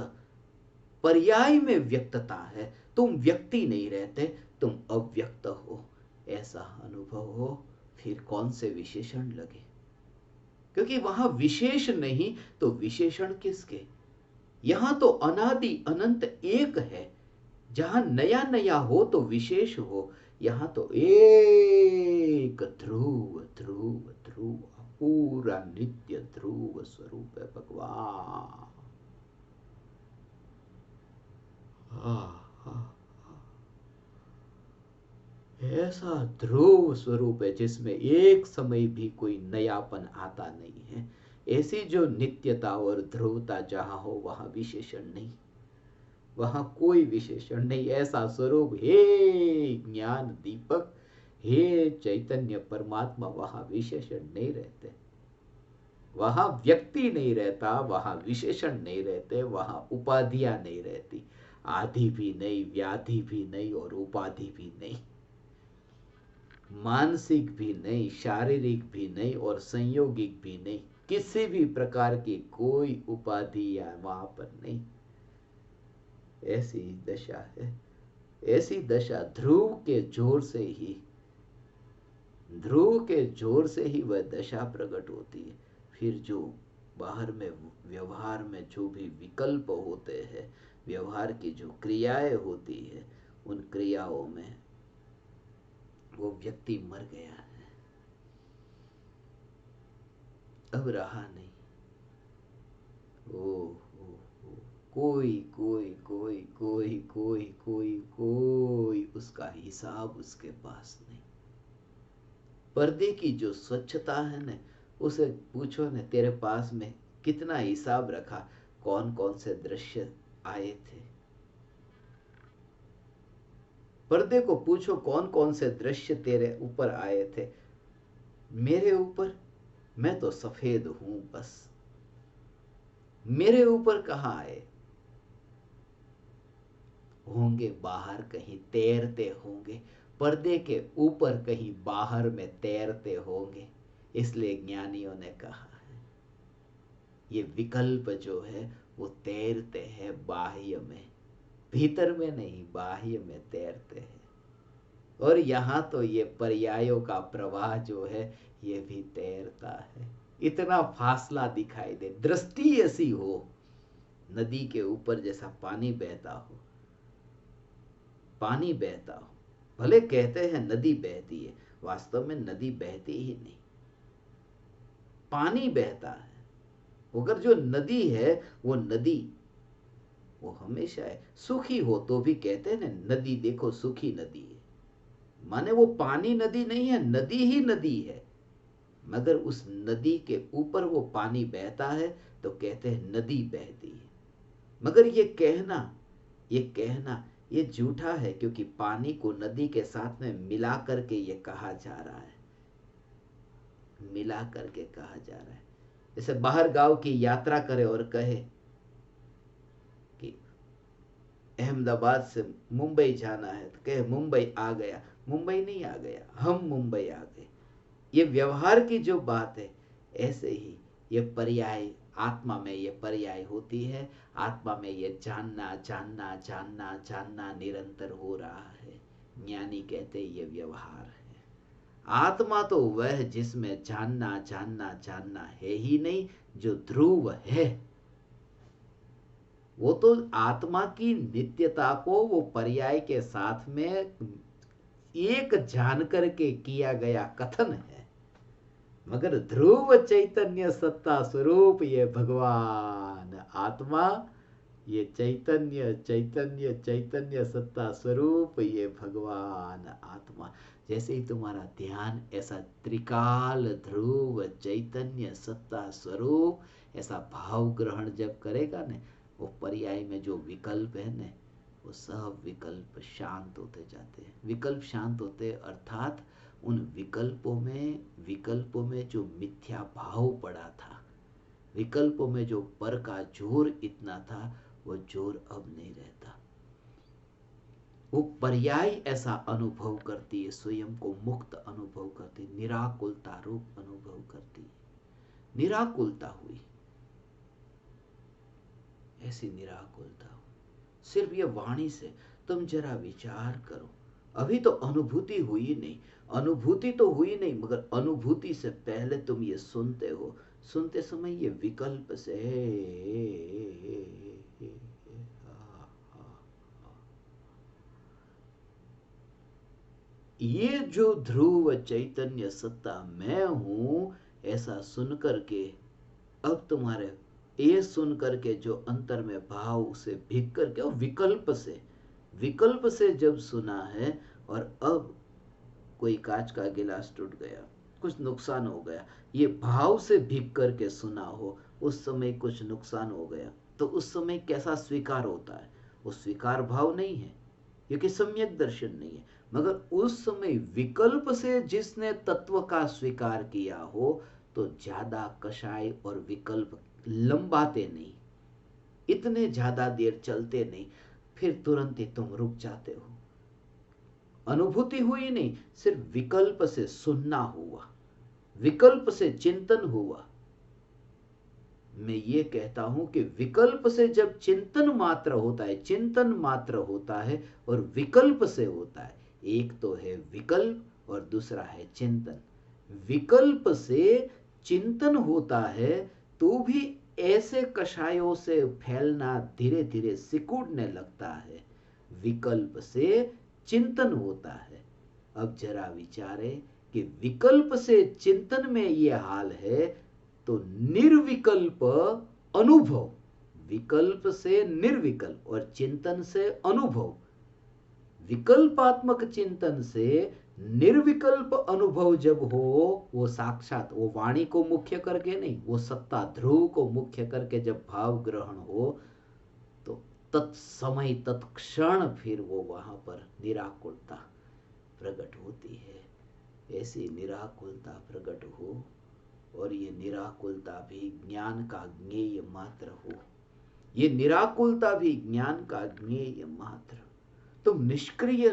Speaker 1: पर्याय में व्यक्तता है, तुम व्यक्ति नहीं रहते, तुम अव्यक्त हो। ऐसा अनुभव हो, फिर कौन से विशेषण लगे, क्योंकि वहां विशेष नहीं तो विशेषण किसके? यहां तो अनादि अनंत एक है। जहां नया नया हो तो विशेष हो, यहां तो एक ध्रुव ध्रुव ध्रुव पूरा नित्य ध्रुव स्वरूप है भगवान। ऐसा ध्रुव स्वरूप है जिसमें एक समय भी कोई नयापन आता नहीं है। ऐसी जो नित्यता और ध्रुवता जहां हो वहां विशेषण नहीं, वहां कोई विशेषण नहीं। ऐसा स्वरूप हे ज्ञान दीपक, हे चैतन्य परमात्मा, वहां विशेषण नहीं रहते, वहां व्यक्ति नहीं रहता, वहां विशेषण नहीं रहते, वहां उपाधियां नहीं रहती। आदि भी नहीं, व्याधि भी नहीं और उपाधि भी नहीं, मानसिक भी नहीं, शारीरिक भी नहीं और संयोगिक भी नहीं। किसी भी प्रकार की कोई उपाधि या वहां पर नहीं। ऐसी दशा है, ऐसी दशा ध्रुव के जोर से ही, ध्रुव के जोर से ही वह दशा प्रकट होती है। फिर जो बाहर में व्यवहार में जो भी विकल्प होते हैं, व्यवहार की जो क्रियाएं होती है, उन क्रियाओं में वो व्यक्ति मर गया है, अब रहा नहीं। ओ, कोई कोई कोई कोई कोई कोई कोई उसका हिसाब उसके पास नहीं। पर्दे की जो स्वच्छता है ना, उसे पूछो ना तेरे पास में कितना हिसाब रखा, कौन कौन से दृश्य आए थे। पर्दे को पूछो कौन कौन से दृश्य तेरे ऊपर आए थे। मेरे ऊपर, मैं तो सफेद हूं बस, मेरे ऊपर कहां आए होंगे, बाहर कहीं तैरते होंगे, पर्दे के ऊपर कहीं बाहर में तैरते होंगे। इसलिए ज्ञानियों ने कहा है ये विकल्प जो है वो तैरते हैं बाह्य में, भीतर में नहीं, बाह्य में तैरते हैं। और यहां तो ये पर्यायों का प्रवाह जो है ये भी तैरता है। इतना फासला दिखाई दे, दृष्टि ऐसी हो, नदी के ऊपर जैसा पानी बहता हो, पानी बहता हो। भले कहते हैं नदी बहती है, वास्तव में नदी बहती ही नहीं, पानी बहता है। अगर जो नदी है वो नदी, वो हमेशा है। सूखी हो तो भी कहते हैं ना नदी देखो सूखी नदी है, माने वो पानी नदी नहीं है, नदी ही नदी है। मगर उस नदी के ऊपर वो पानी बहता है तो कहते हैं नदी बहती है। मगर ये कहना ये झूठा है, क्योंकि पानी को नदी के साथ में मिला करके ये कहा जा रहा है, मिला करके कहा जा रहा है। जैसे बाहर गांव की यात्रा करे और कहे कि अहमदाबाद से मुंबई जाना है, तो कहे मुंबई आ गया। मुंबई नहीं आ गया, हम मुंबई आ गए। ये व्यवहार की जो बात है, ऐसे ही ये पर्याय आत्मा में ये पर्याय होती है। आत्मा में ये जानना जानना जानना जानना निरंतर हो रहा है। ज्ञानी कहते ये व्यवहार है। आत्मा तो वह जिसमें जानना जानना जानना है ही नहीं, जो ध्रुव है। वो तो आत्मा की नित्यता को वो पर्याय के साथ में एक जान करके किया गया कथन है। मगर ध्रुव चैतन्य सत्ता स्वरूप ये भगवान आत्मा, ये चैतन्य चैतन्य चैतन्य सत्ता स्वरूप ये भगवान आत्मा, जैसे ही तुम्हारा ध्यान ऐसा त्रिकाल ध्रुव चैतन्य सत्ता स्वरूप ऐसा भाव ग्रहण जब करेगा न, वो पर्याय में जो विकल्प है न, वो सब विकल्प शांत होते जाते हैं। विकल्प शांत होते अर्थात उन विकल्पों में जो मिथ्या भाव पड़ा था, विकल्पों में जो पर का जोर इतना था, वो जोर अब नहीं रहता। वो पर्याय ऐसा अनुभव करती है, स्वयं को मुक्त अनुभव करती, निराकुलता रूप अनुभव करती है। निराकुलता हुई, ऐसी निराकुलता हुई सिर्फ ये वाणी से। तुम जरा विचार करो, अभी तो अनुभूति हुई नहीं, अनुभूति तो हुई नहीं, मगर अनुभूति से पहले तुम ये सुनते हो, सुनते समय ये विकल्प से ये जो ध्रुव चैतन्य सत्ता मैं हूं, ऐसा सुन करके अब तुम्हारे ये सुन करके जो अंतर में भाव से भीग करके और विकल्प से जब सुना है, और अब कोई कांच का गिलास टूट गया, कुछ नुकसान हो गया, ये भाव से भीग करके सुना हो, उस समय कुछ नुकसान हो गया, तो उस समय कैसा स्वीकार होता है? वो स्वीकार भाव नहीं है, क्योंकि सम्यक दर्शन नहीं है। मगर उस समय विकल्प से जिसने तत्व का स्वीकार किया हो, तो ज्यादा कषाय और विकल्प लंबाते नहीं, इतने ज्यादा देर चलते नहीं, फिर तुरंत ही तुम रुक जाते हो। अनुभूति हुई नहीं, सिर्फ विकल्प से सुनना हुआ, विकल्प से चिंतन हुआ। मैं ये कहता हूं कि विकल्प से जब चिंतन मात्र होता है, चिंतन मात्र होता है, और विकल्प से होता है, एक तो है विकल्प और दूसरा है चिंतन। विकल्प से चिंतन होता है तो भी ऐसे कषायों से फैलना धीरे धीरे सिकुड़ने लगता है। विकल्प से चिंतन होता है। अब जरा विचारे कि विकल्प से चिंतन में ये हाल है, तो निर्विकल्प अनुभव, विकल्प से निर्विकल्प और चिंतन से अनुभव, विकल्पात्मक चिंतन से निर्विकल्प अनुभव जब हो, वो साक्षात, वो वाणी को मुख्य करके नहीं, वो सत्ता ध्रुव को मुख्य करके जब भाव ग्रहण हो, तो तत्समय तत्क्षण फिर वो वहां पर निराकुलता प्रकट होती है। ऐसी निराकुलता प्रकट हो, और ये निराकुलता भी ज्ञान का ज्ञेय मात्र हो, ये निराकुलता भी ज्ञान का ज्ञेय मात्र। तुम निष्क्रिय,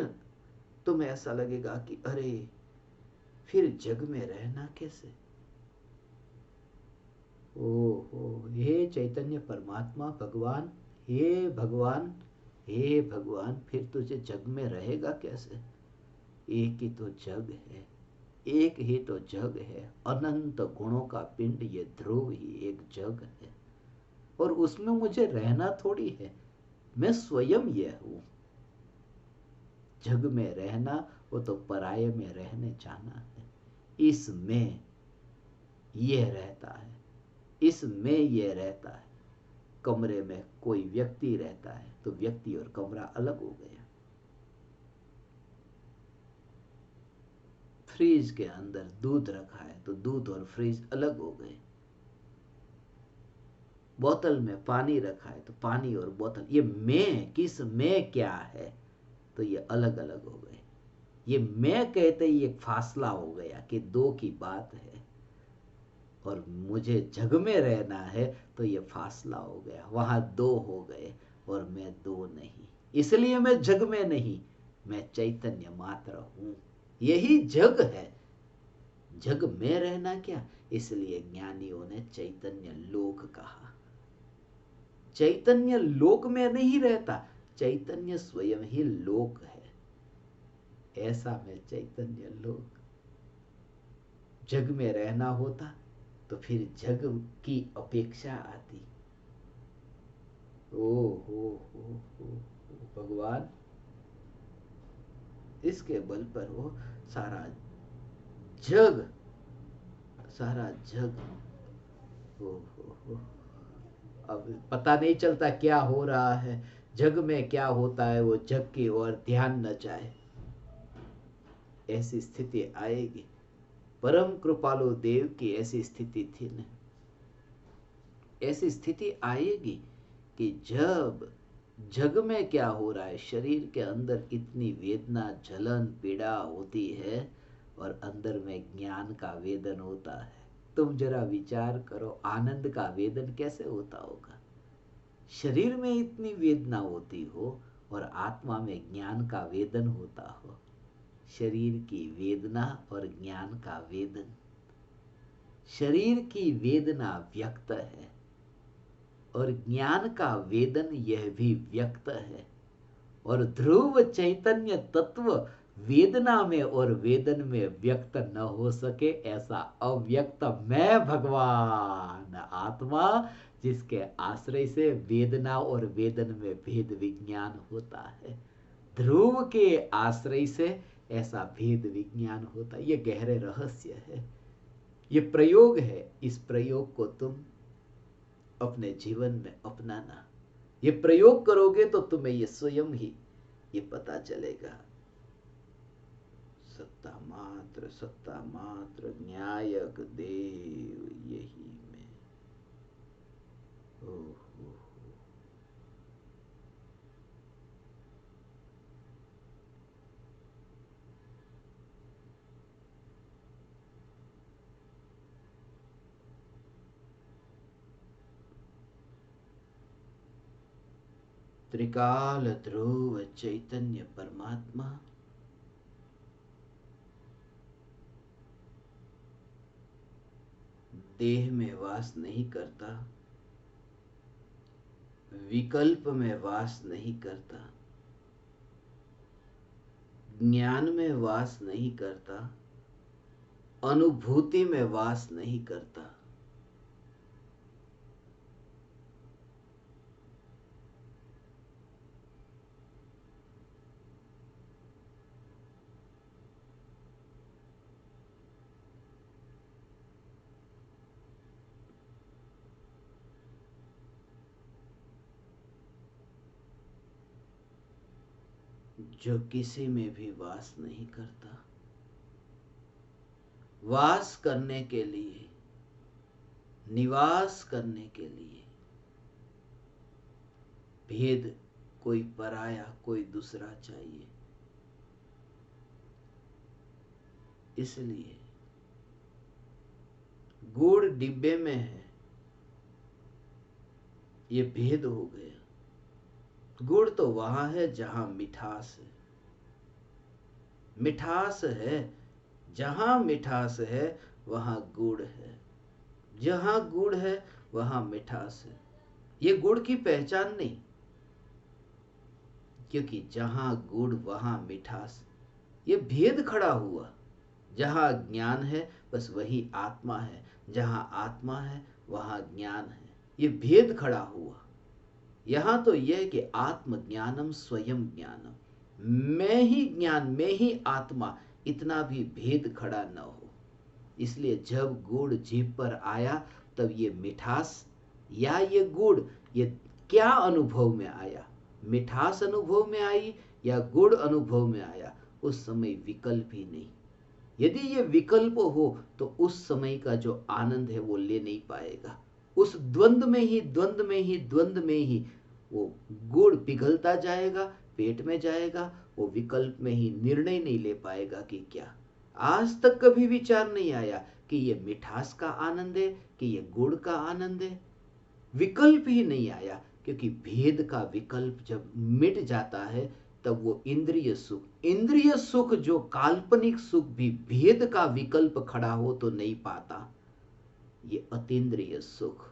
Speaker 1: तुम्हें ऐसा लगेगा कि अरे फिर जग में रहना कैसे? ओहो, हे चैतन्य परमात्मा भगवान, हे भगवान, हे भगवान, फिर तुझे जग में रहेगा कैसे? एक ही तो जग है, एक ही तो जग है, अनंत गुणों का पिंड, ये ध्रुव ही एक जग है, और उसमें मुझे रहना थोड़ी है, मैं स्वयं यह हूं। जग में रहना वो तो पराये में रहने जाना है। इसमें यह रहता है, इसमें यह रहता है। कमरे में कोई व्यक्ति रहता है तो व्यक्ति और कमरा अलग हो गया। फ्रिज के अंदर दूध रखा है तो दूध और फ्रिज अलग हो गए। बोतल में पानी रखा है तो पानी और बोतल, ये मैं, किस मैं क्या है, तो ये अलग अलग हो गए। ये मैं कहते ही एक फासला हो गया कि दो की बात है, और मुझे जग में रहना है तो ये फासला हो गया, वहां दो हो गए और मैं दो नहीं। इसलिए मैं जग में नहीं, मैं चैतन्य मात्र हूं, यही जग है। जग में रहना क्या, इसलिए ज्ञानियों ने चैतन्य लोक कहा। चैतन्य लोक में नहीं रहता, चैतन्य स्वयं ही लोक है। ऐसा में चैतन्य लोक। जग में रहना होता तो फिर जग की अपेक्षा आती। ओ हो भगवान, इसके बल पर वो सारा जग, सारा जग, हो। अब पता नहीं चलता क्या हो रहा है, जग में क्या होता है, वो जग की ओर ध्यान न जाए, ऐसी स्थिति आएगी। परम कृपालु देव की ऐसी स्थिति थी न, ऐसी स्थिति आएगी कि जब जग में क्या हो रहा है, शरीर के अंदर इतनी वेदना, जलन, पीड़ा होती है, और अंदर में ज्ञान का वेदन होता है। तुम जरा विचार करो, आनंद का वेदन कैसे होता होगा? शरीर में इतनी वेदना होती हो और आत्मा में ज्ञान का वेदन होता हो। शरीर की वेदना और ज्ञान का वेदन। शरीर की वेदना व्यक्त है और ज्ञान का वेदन यह भी व्यक्त है, और ध्रुव चैतन्य तत्व वेदना में और वेदन में व्यक्त न हो सके, ऐसा अव्यक्त मैं भगवान आत्मा, जिसके आश्रय से वेदना और वेदन में भेद विज्ञान होता है। ध्रुव के आश्रय से ऐसा भेद विज्ञान होता है। ये गहरे रहस्य है, ये प्रयोग है। इस प्रयोग को तुम अपने जीवन में अपनाना। ये प्रयोग करोगे तो तुम्हें ये स्वयं ही ये पता चलेगा। सत्ता मात्र न्यायक देव यही मैं। ओह त्रिकाल ध्रुव चैतन्य परमात्मा देह में वास नहीं करता, विकल्प में वास नहीं करता, ज्ञान में वास नहीं करता, अनुभूति में वास नहीं करता। जो किसी में भी वास नहीं करता। वास करने के लिए, निवास करने के लिए भेद कोई पराया, कोई दूसरा चाहिए। इसलिए गुड़ डिब्बे में है, ये भेद हो गया। गुड़ तो वहां है जहां मिठास है। मिठास है, जहां मिठास है वहां गुड़ है। जहां गुड़ है वहां मिठास है। ये गुड़ की पहचान नहीं, क्योंकि जहां गुड़ वहां मिठास, ये भेद खड़ा हुआ। जहां ज्ञान है बस वही आत्मा है, जहां आत्मा है वहां ज्ञान है। ये भेद खड़ा हुआ। यहां तो यह कि आत्मज्ञानम स्वयं ज्ञानम, मैं ही ज्ञान, मैं ही आत्मा, इतना भी भेद खड़ा न हो। इसलिए जब गुड़ जीभ पर आया तब ये मिठास या ये गुड़, ये क्या अनुभव में आया? मिठास अनुभव में आई या गुड़ अनुभव में आया? उस समय विकल्प ही नहीं। यदि ये विकल्प हो तो उस समय का जो आनंद है वो ले नहीं पाएगा। उस द्वंद्व में ही द्वंद्व में ही वो गुड़ पिघलता जाएगा, पेट में जाएगा। वो विकल्प में ही निर्णय नहीं ले पाएगा कि क्या। आज तक कभी विचार नहीं आया कि ये मिठास का आनंद है कि ये गुड़ का आनंद है। विकल्प ही नहीं आया, क्योंकि भेद का विकल्प जब मिट जाता है तब वो इंद्रिय सुख जो काल्पनिक सुख भी भेद का विकल्प खड़ा हो तो नहीं पाता। ये अतीन्द्रिय सुख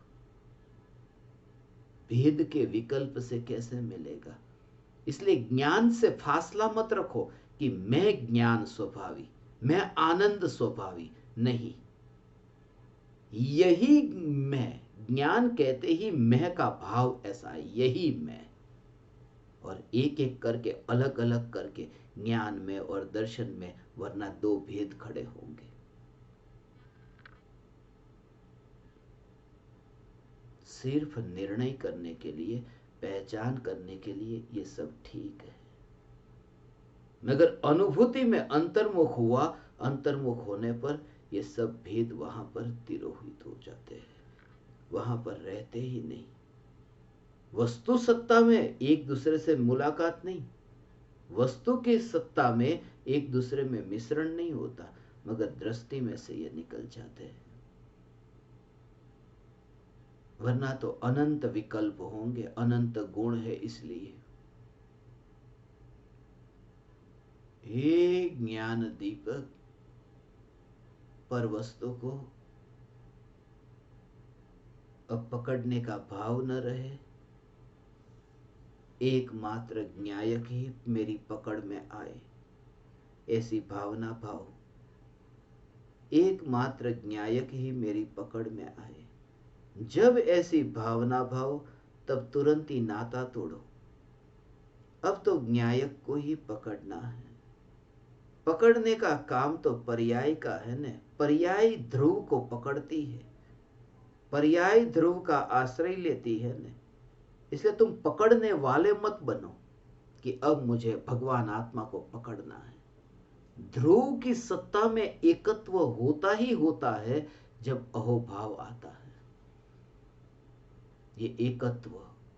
Speaker 1: भेद के विकल्प से कैसे मिलेगा? इसलिए ज्ञान से फासला मत रखो कि मैं ज्ञान स्वभावी, मैं आनंद स्वभावी। नहीं, यही मैं। ज्ञान कहते ही मैं का भाव ऐसा है, यही मैं। और एक एक करके, अलग अलग करके ज्ञान में और दर्शन में, वरना दो भेद खड़े होंगे। सिर्फ निर्णय करने के लिए, पहचान करने के लिए ये सब ठीक है, मगर अनुभूति में अंतर्मुख हुआ, अंतर्मुख होने पर ये सब भेद वहां पर तिरोहित हो जाते हैं, वहां पर रहते ही नहीं। वस्तु सत्ता में एक दूसरे से मुलाकात नहीं, वस्तु की सत्ता में एक दूसरे में मिश्रण नहीं होता, मगर दृष्टि में से ये निकल जाते हैं। वरना तो अनंत विकल्प होंगे, अनंत गुण है। इसलिए हे ज्ञान दीपक, पर वस्तु को अब पकड़ने का भाव न रहे। एकमात्र ज्ञायक ही मेरी पकड़ में आए, ऐसी भावना भाव। एकमात्र ज्ञायक ही मेरी पकड़ में आए। जब ऐसी भावना भाव, तब तुरंत ही नाता तोड़ो। अब तो ज्ञायक को ही पकड़ना है। पकड़ने का काम तो पर्याय का है न, पर्याय ध्रुव को पकड़ती है, पर्याय ध्रुव का आश्रय लेती है न। इसलिए तुम पकड़ने वाले मत बनो कि अब मुझे भगवान आत्मा को पकड़ना है। ध्रुव की सत्ता में एकत्व होता ही होता है जब अहोभाव आता है। ये एकत्व,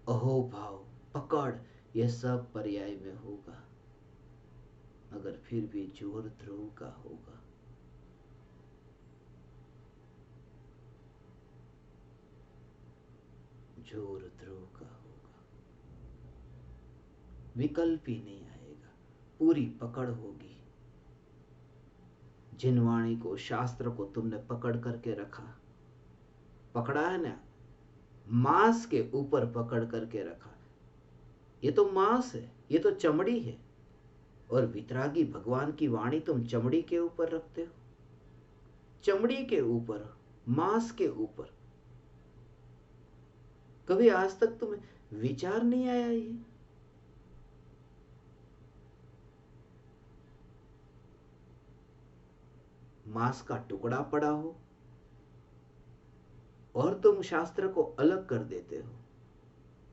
Speaker 1: अहोभाव, पकड़, ये सब पर्याय में होगा, मगर फिर भी जोर ध्रुव का होगा। जोर ध्रुव का होगा, विकल्प ही नहीं आएगा, पूरी पकड़ होगी। जिन वाणी को, शास्त्र को तुमने पकड़ करके रखा, पकड़ा है ना, मांस के ऊपर पकड़ करके रखा। ये तो मांस है, ये तो चमड़ी है, और वितरागी भगवान की वाणी तुम चमड़ी के ऊपर रखते हो, चमड़ी के ऊपर, मांस के ऊपर। कभी आज तक तुम्हें विचार नहीं आया ये? मांस का टुकड़ा पड़ा हो और तुम शास्त्र को अलग कर देते हो।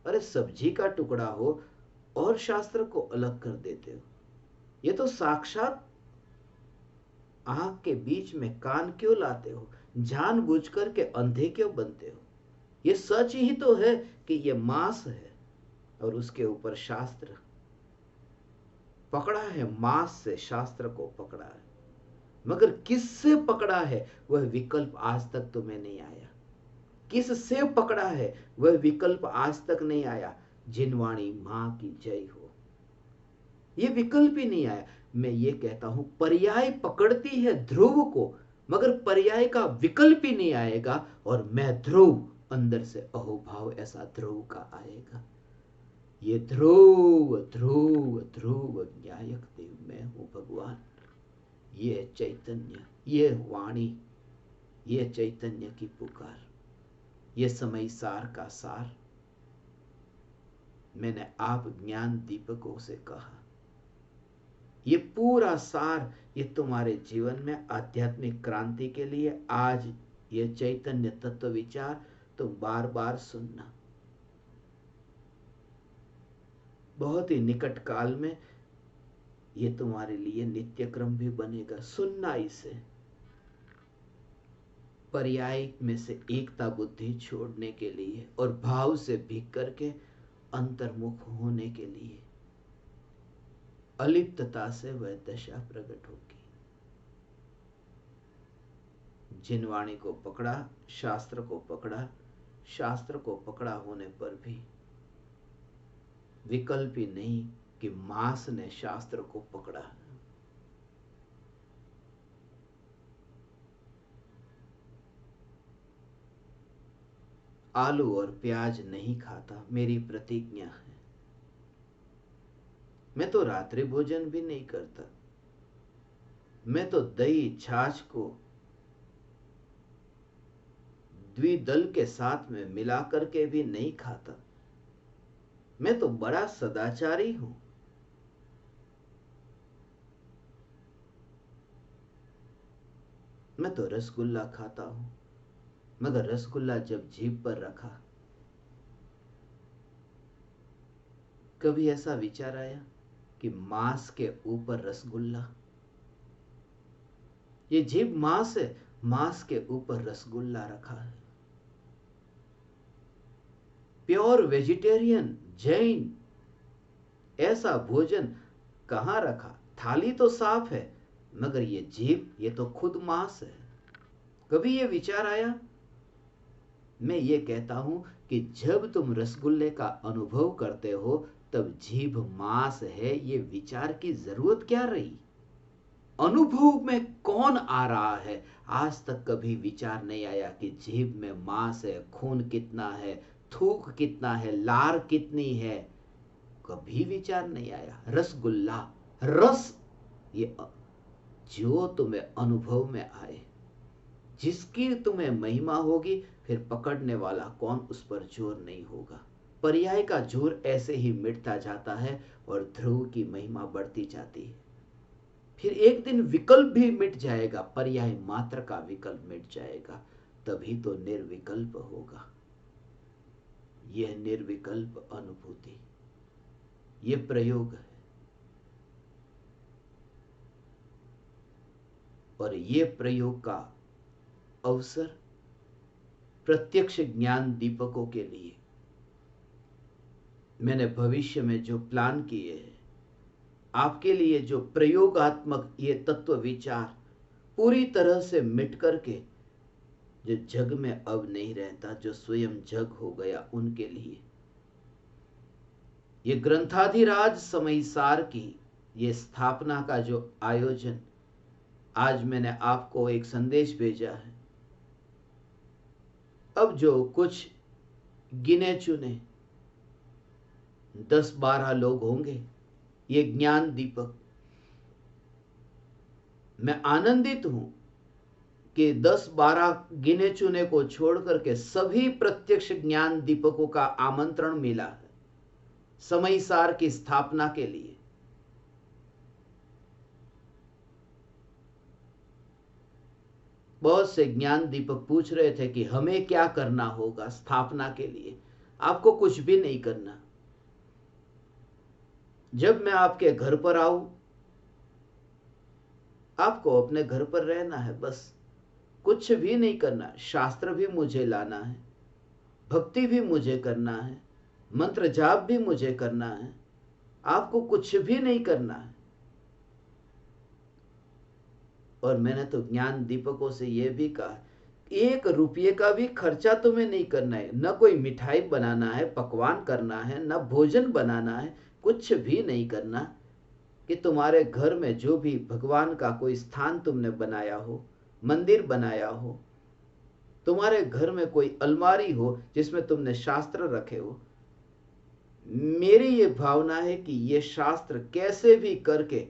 Speaker 1: अरे सब्जी का टुकड़ा हो और शास्त्र को अलग कर देते हो। ये तो साक्षात आंख के बीच में कान क्यों लाते हो? जानबूझ कर के अंधे क्यों बनते हो? ये सच ही तो है कि ये मांस है और उसके ऊपर शास्त्र पकड़ा है। मांस से शास्त्र को पकड़ा है, मगर किससे पकड़ा है वह विकल्प आज तक तुम्हें नहीं आया। किससे पकड़ा है वह विकल्प आज तक नहीं आया। जिनवाणी मां की जय हो, यह विकल्प ही नहीं आया। मैं ये कहता हूं पर्याय पकड़ती है ध्रुव को, मगर पर्याय का विकल्प ही नहीं आएगा, और मैं ध्रुव, अंदर से अहोभाव ऐसा ध्रुव का आएगा। ये ध्रुव ध्रुव ध्रुव न्यायक देव मैं हूं भगवान। ये चैतन्य, ये वाणी, ये चैतन्य की पुकार, ये समय सार का सार। मैंने आप ज्ञान दीपकों से कहा, ये पूरा सार, ये तुम्हारे जीवन में आध्यात्मिक क्रांति के लिए आज ये चैतन्य तत्व विचार तुम बार बार सुनना। बहुत ही निकट काल में ये तुम्हारे लिए नित्य क्रम भी बनेगा। सुनना इसे, पर्याय में से एकता बुद्धि छोड़ने के लिए और भाव से भीग करके अंतर्मुख होने के लिए। अलिप्तता से वह दशा प्रकट होगी। जिन वाणी को पकड़ा, शास्त्र को पकड़ा, शास्त्र को पकड़ा होने पर भी विकल्प ही नहीं कि मांस ने शास्त्र को पकड़ा। आलू और प्याज नहीं खाता, मेरी प्रतिज्ञा है। मैं तो रात्रि भोजन भी नहीं करता। मैं तो दही छाछ को द्विदल के साथ में मिला करके भी नहीं खाता। मैं तो बड़ा सदाचारी हूं। मैं तो रसगुल्ला खाता हूं, मगर रसगुल्ला जब जीभ पर रखा, कभी ऐसा विचार आया कि मांस के ऊपर रसगुल्ला? ये जीभ मांस है, मांस के ऊपर रसगुल्ला रखा है। प्योर वेजिटेरियन, जैन ऐसा भोजन कहां रखा? थाली तो साफ है, मगर ये जीभ, ये तो खुद मांस है। कभी ये विचार आया? मैं ये कहता हूं कि जब तुम रसगुल्ले का अनुभव करते हो तब जीभ मांस है, ये विचार की जरूरत क्या रही? अनुभव में कौन आ रहा है? आज तक कभी विचार नहीं आया कि जीभ में मांस है, खून कितना है, थूक कितना है, लार कितनी है। कभी विचार नहीं आया। रसगुल्ला, रस, ये जो तुम्हें अनुभव में आए, जिसकी तुम्हें महिमा होगी, फिर पकड़ने वाला कौन उस पर जोर नहीं होगा। पर्याय का जोर ऐसे ही मिटता जाता है और ध्रुव की महिमा बढ़ती जाती है। फिर एक दिन विकल्प भी मिट जाएगा, पर्याय मात्र का विकल्प मिट जाएगा, तभी तो निर्विकल्प होगा। यह निर्विकल्प अनुभूति, यह प्रयोग है। और यह प्रयोग का अवसर प्रत्यक्ष ज्ञान दीपकों के लिए मैंने भविष्य में जो प्लान किए हैं, आपके लिए जो प्रयोगात्मक ये तत्व विचार पूरी तरह से मिट करके जो जग में अब नहीं रहता, जो स्वयं जग हो गया, उनके लिए ये ग्रंथाधिराज समयसार की ये स्थापना का जो आयोजन, आज मैंने आपको एक संदेश भेजा है। अब जो कुछ गिने चुने 10-12 लोग होंगे, ये ज्ञान दीपक, मैं आनंदित हूं कि 10-12 गिने चुने को छोड़ करके सभी प्रत्यक्ष ज्ञान दीपकों का आमंत्रण मिला है समयसार की स्थापना के लिए। बहुत से ज्ञान दीपक पूछ रहे थे कि हमें क्या करना होगा स्थापना के लिए। आपको कुछ भी नहीं करना। जब मैं आपके घर पर आऊं, आपको अपने घर पर रहना है, बस कुछ भी नहीं करना। शास्त्र भी मुझे लाना है, भक्ति भी मुझे करना है, मंत्र जाप भी मुझे करना है, आपको कुछ भी नहीं करना है। और मैंने तो ज्ञान दीपकों से यह भी कहा, 1 रुपये का भी खर्चा तुम्हें नहीं करना है, न कोई मिठाई बनाना है, पकवान करना है, न भोजन बनाना है, कुछ भी नहीं करना। कि तुम्हारे घर में जो भी भगवान का कोई स्थान तुमने बनाया हो, मंदिर बनाया हो, तुम्हारे घर में कोई अलमारी हो जिसमें तुमने शास्त्र रखे हो, मेरी ये भावना है कि ये शास्त्र कैसे भी करके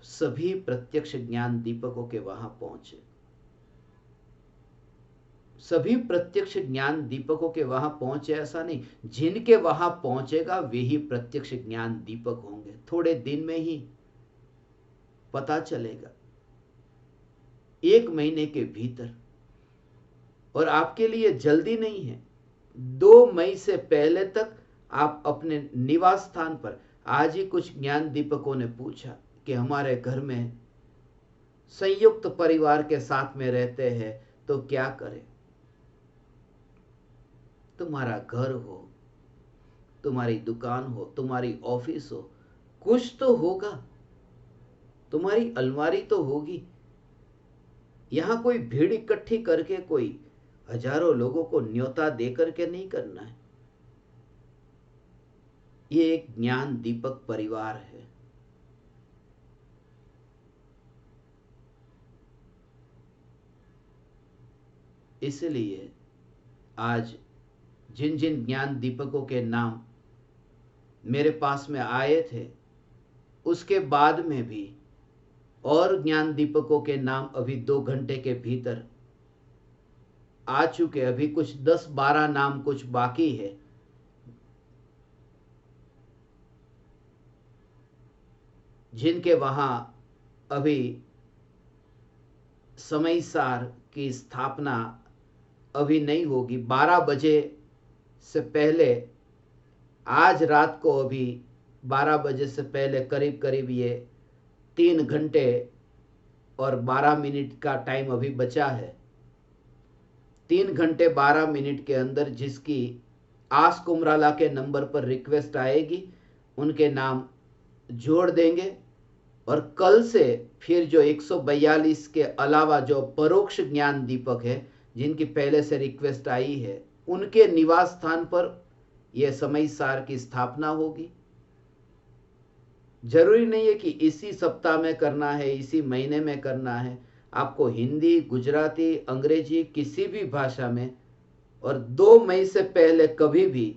Speaker 1: सभी प्रत्यक्ष ज्ञान दीपकों के वहां पहुंचे। सभी प्रत्यक्ष ज्ञान दीपकों के वहां पहुंचे ऐसा नहीं, जिनके वहां पहुंचेगा वे ही प्रत्यक्ष ज्ञान दीपक होंगे। थोड़े दिन में ही पता चलेगा, 1 महीने के भीतर। और आपके लिए जल्दी नहीं है, 2 मई से पहले तक आप अपने निवास स्थान पर, आज ही कुछ ज्ञान दीपकों ने पूछा कि हमारे घर में संयुक्त परिवार के साथ में रहते हैं तो क्या करें। तुम्हारा घर हो, तुम्हारी दुकान हो, तुम्हारी ऑफिस हो, कुछ तो होगा, तुम्हारी अलमारी तो होगी। यहां कोई भीड़ इकट्ठी करके कोई हजारों लोगों को न्योता देकर के नहीं करना है। ये एक ज्ञान दीपक परिवार है। इसलिए आज जिन जिन ज्ञान दीपकों के नाम मेरे पास में आए थे, उसके बाद में भी और ज्ञान दीपकों के नाम अभी 2 घंटे के भीतर आ चुके। अभी कुछ 10-12 नाम कुछ बाकी है। जिनके वहां अभी समयसार की स्थापना अभी नहीं होगी। 12 बजे से पहले, आज रात को अभी 12 बजे से पहले करीब करीब ये 3 घंटे और 12 मिनट का टाइम अभी बचा है। 3 घंटे 12 मिनट के अंदर जिसकी आस कुमराला के नंबर पर रिक्वेस्ट आएगी, उनके नाम जोड़ देंगे। और कल से फिर जो 142 के अलावा जो परोक्ष ज्ञान दीपक है, जिनकी पहले से रिक्वेस्ट आई है, उनके निवास स्थान पर यह समयसार की स्थापना होगी। जरूरी नहीं है कि इसी सप्ताह में करना है, इसी महीने में करना है। आपको हिंदी, गुजराती, अंग्रेजी, किसी भी भाषा में, और 2 मई से पहले कभी भी।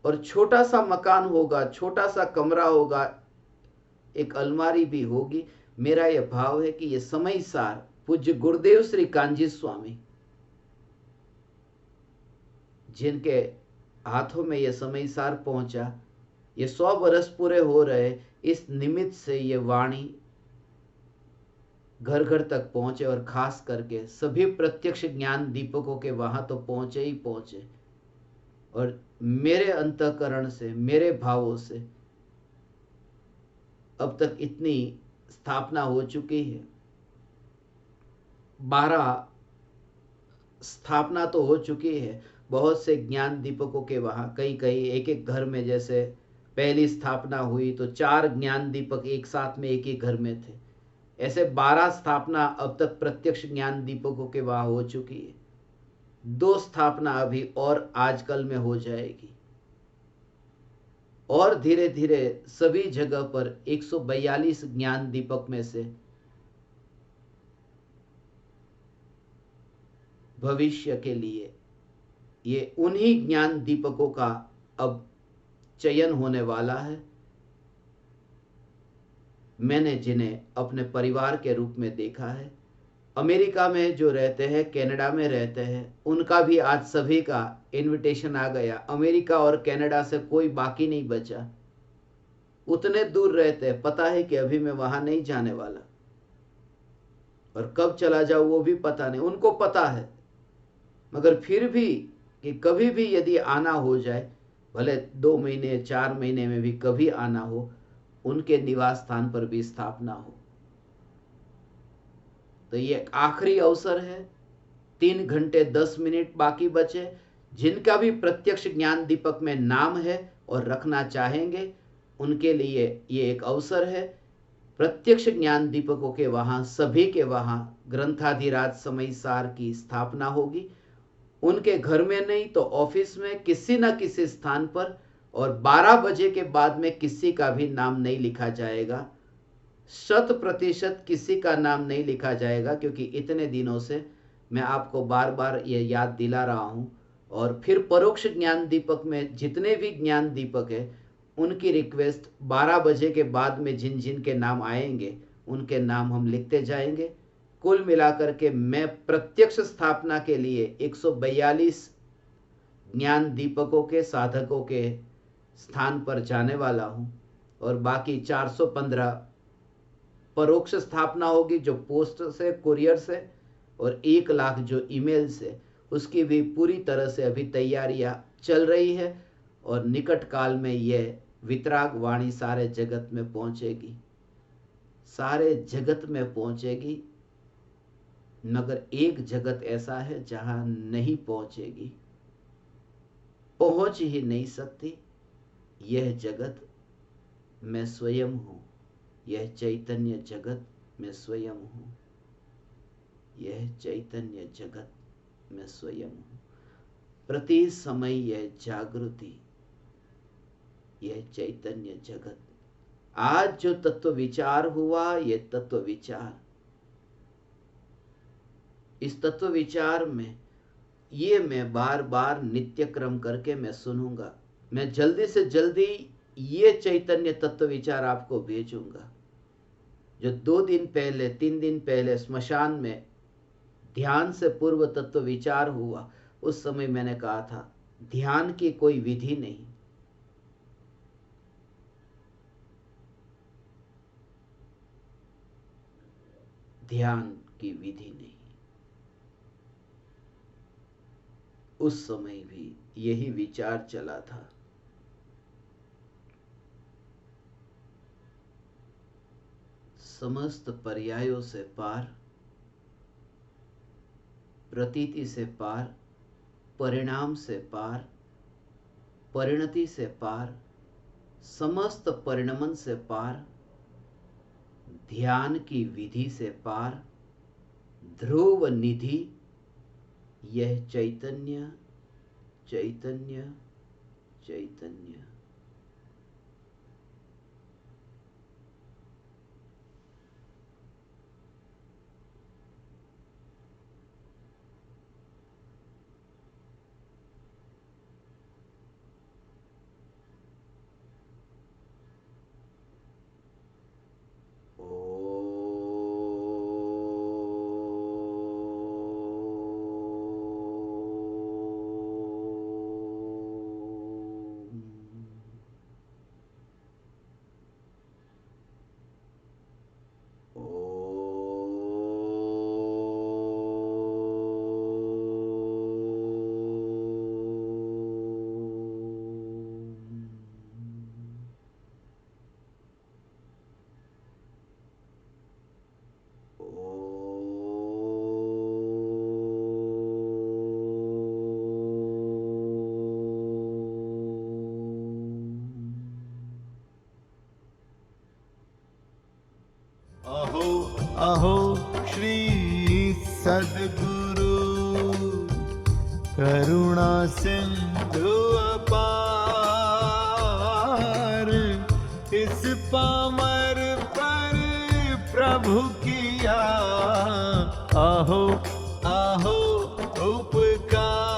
Speaker 1: और छोटा सा मकान होगा, छोटा सा कमरा होगा, एक अलमारी भी होगी। मेरा यह भाव है कि यह समयसार पूज्य गुरुदेव श्री कांजी स्वामी, जिनके हाथों में यह समयसार पहुंचा, ये 100 वर्ष पूरे हो रहे, इस निमित्त से ये वाणी घर घर तक पहुंचे और खास करके सभी प्रत्यक्ष ज्ञान दीपकों के वहां तो पहुंचे ही पहुंचे, और मेरे अंतःकरण से, मेरे भावों से अब तक इतनी स्थापना हो चुकी है। 12 स्थापना तो हो चुकी है बहुत से ज्ञान दीपकों के वहां, कई कई एक एक घर में। जैसे पहली स्थापना हुई तो 4 ज्ञान दीपक एक साथ में एक ही घर में थे। ऐसे 12 स्थापना अब तक प्रत्यक्ष ज्ञान दीपकों के वहां हो चुकी है। 2 स्थापना अभी और आजकल में हो जाएगी, और धीरे धीरे सभी जगह पर 142 ज्ञान दीपक में से भविष्य के लिए ये उन्हीं ज्ञान दीपकों का अब चयन होने वाला है। मैंने जिन्हें अपने परिवार के रूप में देखा है, अमेरिका में जो रहते हैं, कनाडा में रहते हैं, उनका भी आज सभी का इनविटेशन आ गया। अमेरिका और कनाडा से कोई बाकी नहीं बचा। उतने दूर रहते हैं, पता है कि अभी मैं वहां नहीं जाने वाला, और कब चला जाऊं वो भी पता नहीं, उनको पता है। मगर फिर भी कि कभी भी यदि आना हो जाए, भले 2 महीने 4 महीने में भी कभी आना हो, उनके निवास स्थान पर भी स्थापना हो। तो ये आखिरी अवसर है। 3 घंटे 10 मिनट बाकी बचे। जिनका भी प्रत्यक्ष ज्ञान दीपक में नाम है और रखना चाहेंगे, उनके लिए ये एक अवसर है। प्रत्यक्ष ज्ञान दीपकों के वहां, सभी के वहां ग्रंथाधिराज समय सार की स्थापना होगी। उनके घर में नहीं तो ऑफिस में, किसी न किसी स्थान पर, और 12 बजे के बाद में किसी का भी नाम नहीं लिखा जाएगा। 100% किसी का नाम नहीं लिखा जाएगा, क्योंकि इतने दिनों से मैं आपको बार बार ये याद दिला रहा हूँ। और फिर परोक्ष ज्ञान दीपक में जितने भी ज्ञान दीपक है, उनकी रिक्वेस्ट 12 बजे के बाद में जिन जिन के नाम आएंगे, उनके नाम हम लिखते जाएंगे। कुल मिलाकर के मैं प्रत्यक्ष स्थापना के लिए 142 ज्ञान दीपकों के साधकों के स्थान पर जाने वाला हूं, और बाकी 415 परोक्ष स्थापना होगी, जो पोस्ट से, कुरियर से, और 1 लाख जो ईमेल से, उसकी भी पूरी तरह से अभी तैयारियां चल रही है। और निकट काल में यह वितराग वाणी सारे जगत में पहुंचेगी, सारे जगत में पहुंचेगी। मगर एक जगत ऐसा है जहां नहीं पहुंचेगी, पहुंच ही नहीं सकती। यह जगत मैं स्वयं हूं। यह चैतन्य जगत मैं स्वयं हूं। यह चैतन्य जगत मैं स्वयं हूं। प्रति समय यह जागृति, यह चैतन्य जगत। आज जो तत्व विचार हुआ, यह तत्व विचार, इस तत्व विचार में ये मैं बार बार नित्य क्रम करके मैं सुनूंगा। मैं जल्दी से जल्दी ये चैतन्य तत्व विचार आपको भेजूंगा। जो 2 दिन पहले, 3 दिन पहले स्मशान में ध्यान से पूर्व तत्व विचार हुआ, उस समय मैंने कहा था ध्यान की कोई विधि नहीं, ध्यान की विधि नहीं। उस समय भी यही विचार चला था। समस्त पर्यायों से पार, प्रतीति से पार, परिणाम से पार, परिणति से पार, समस्त परिणमन से पार, ध्यान की विधि से पार, ध्रुव निधि, यह चैतन्य चैतन्य चैतन्य।
Speaker 2: सिंधु अपार, इस पामर पर प्रभु किया आहो आहो उपकार,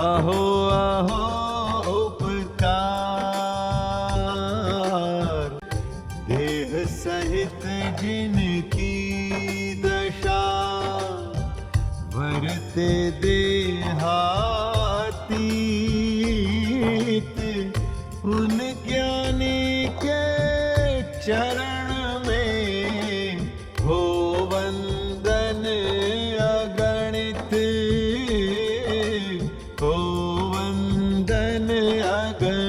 Speaker 2: आहो आहो उपकार। देह सहित जिनकी दशा वरते देहातीत, उन ज्ञानी के चरण में हो वंदन अगणित, हो वंदन अगणित।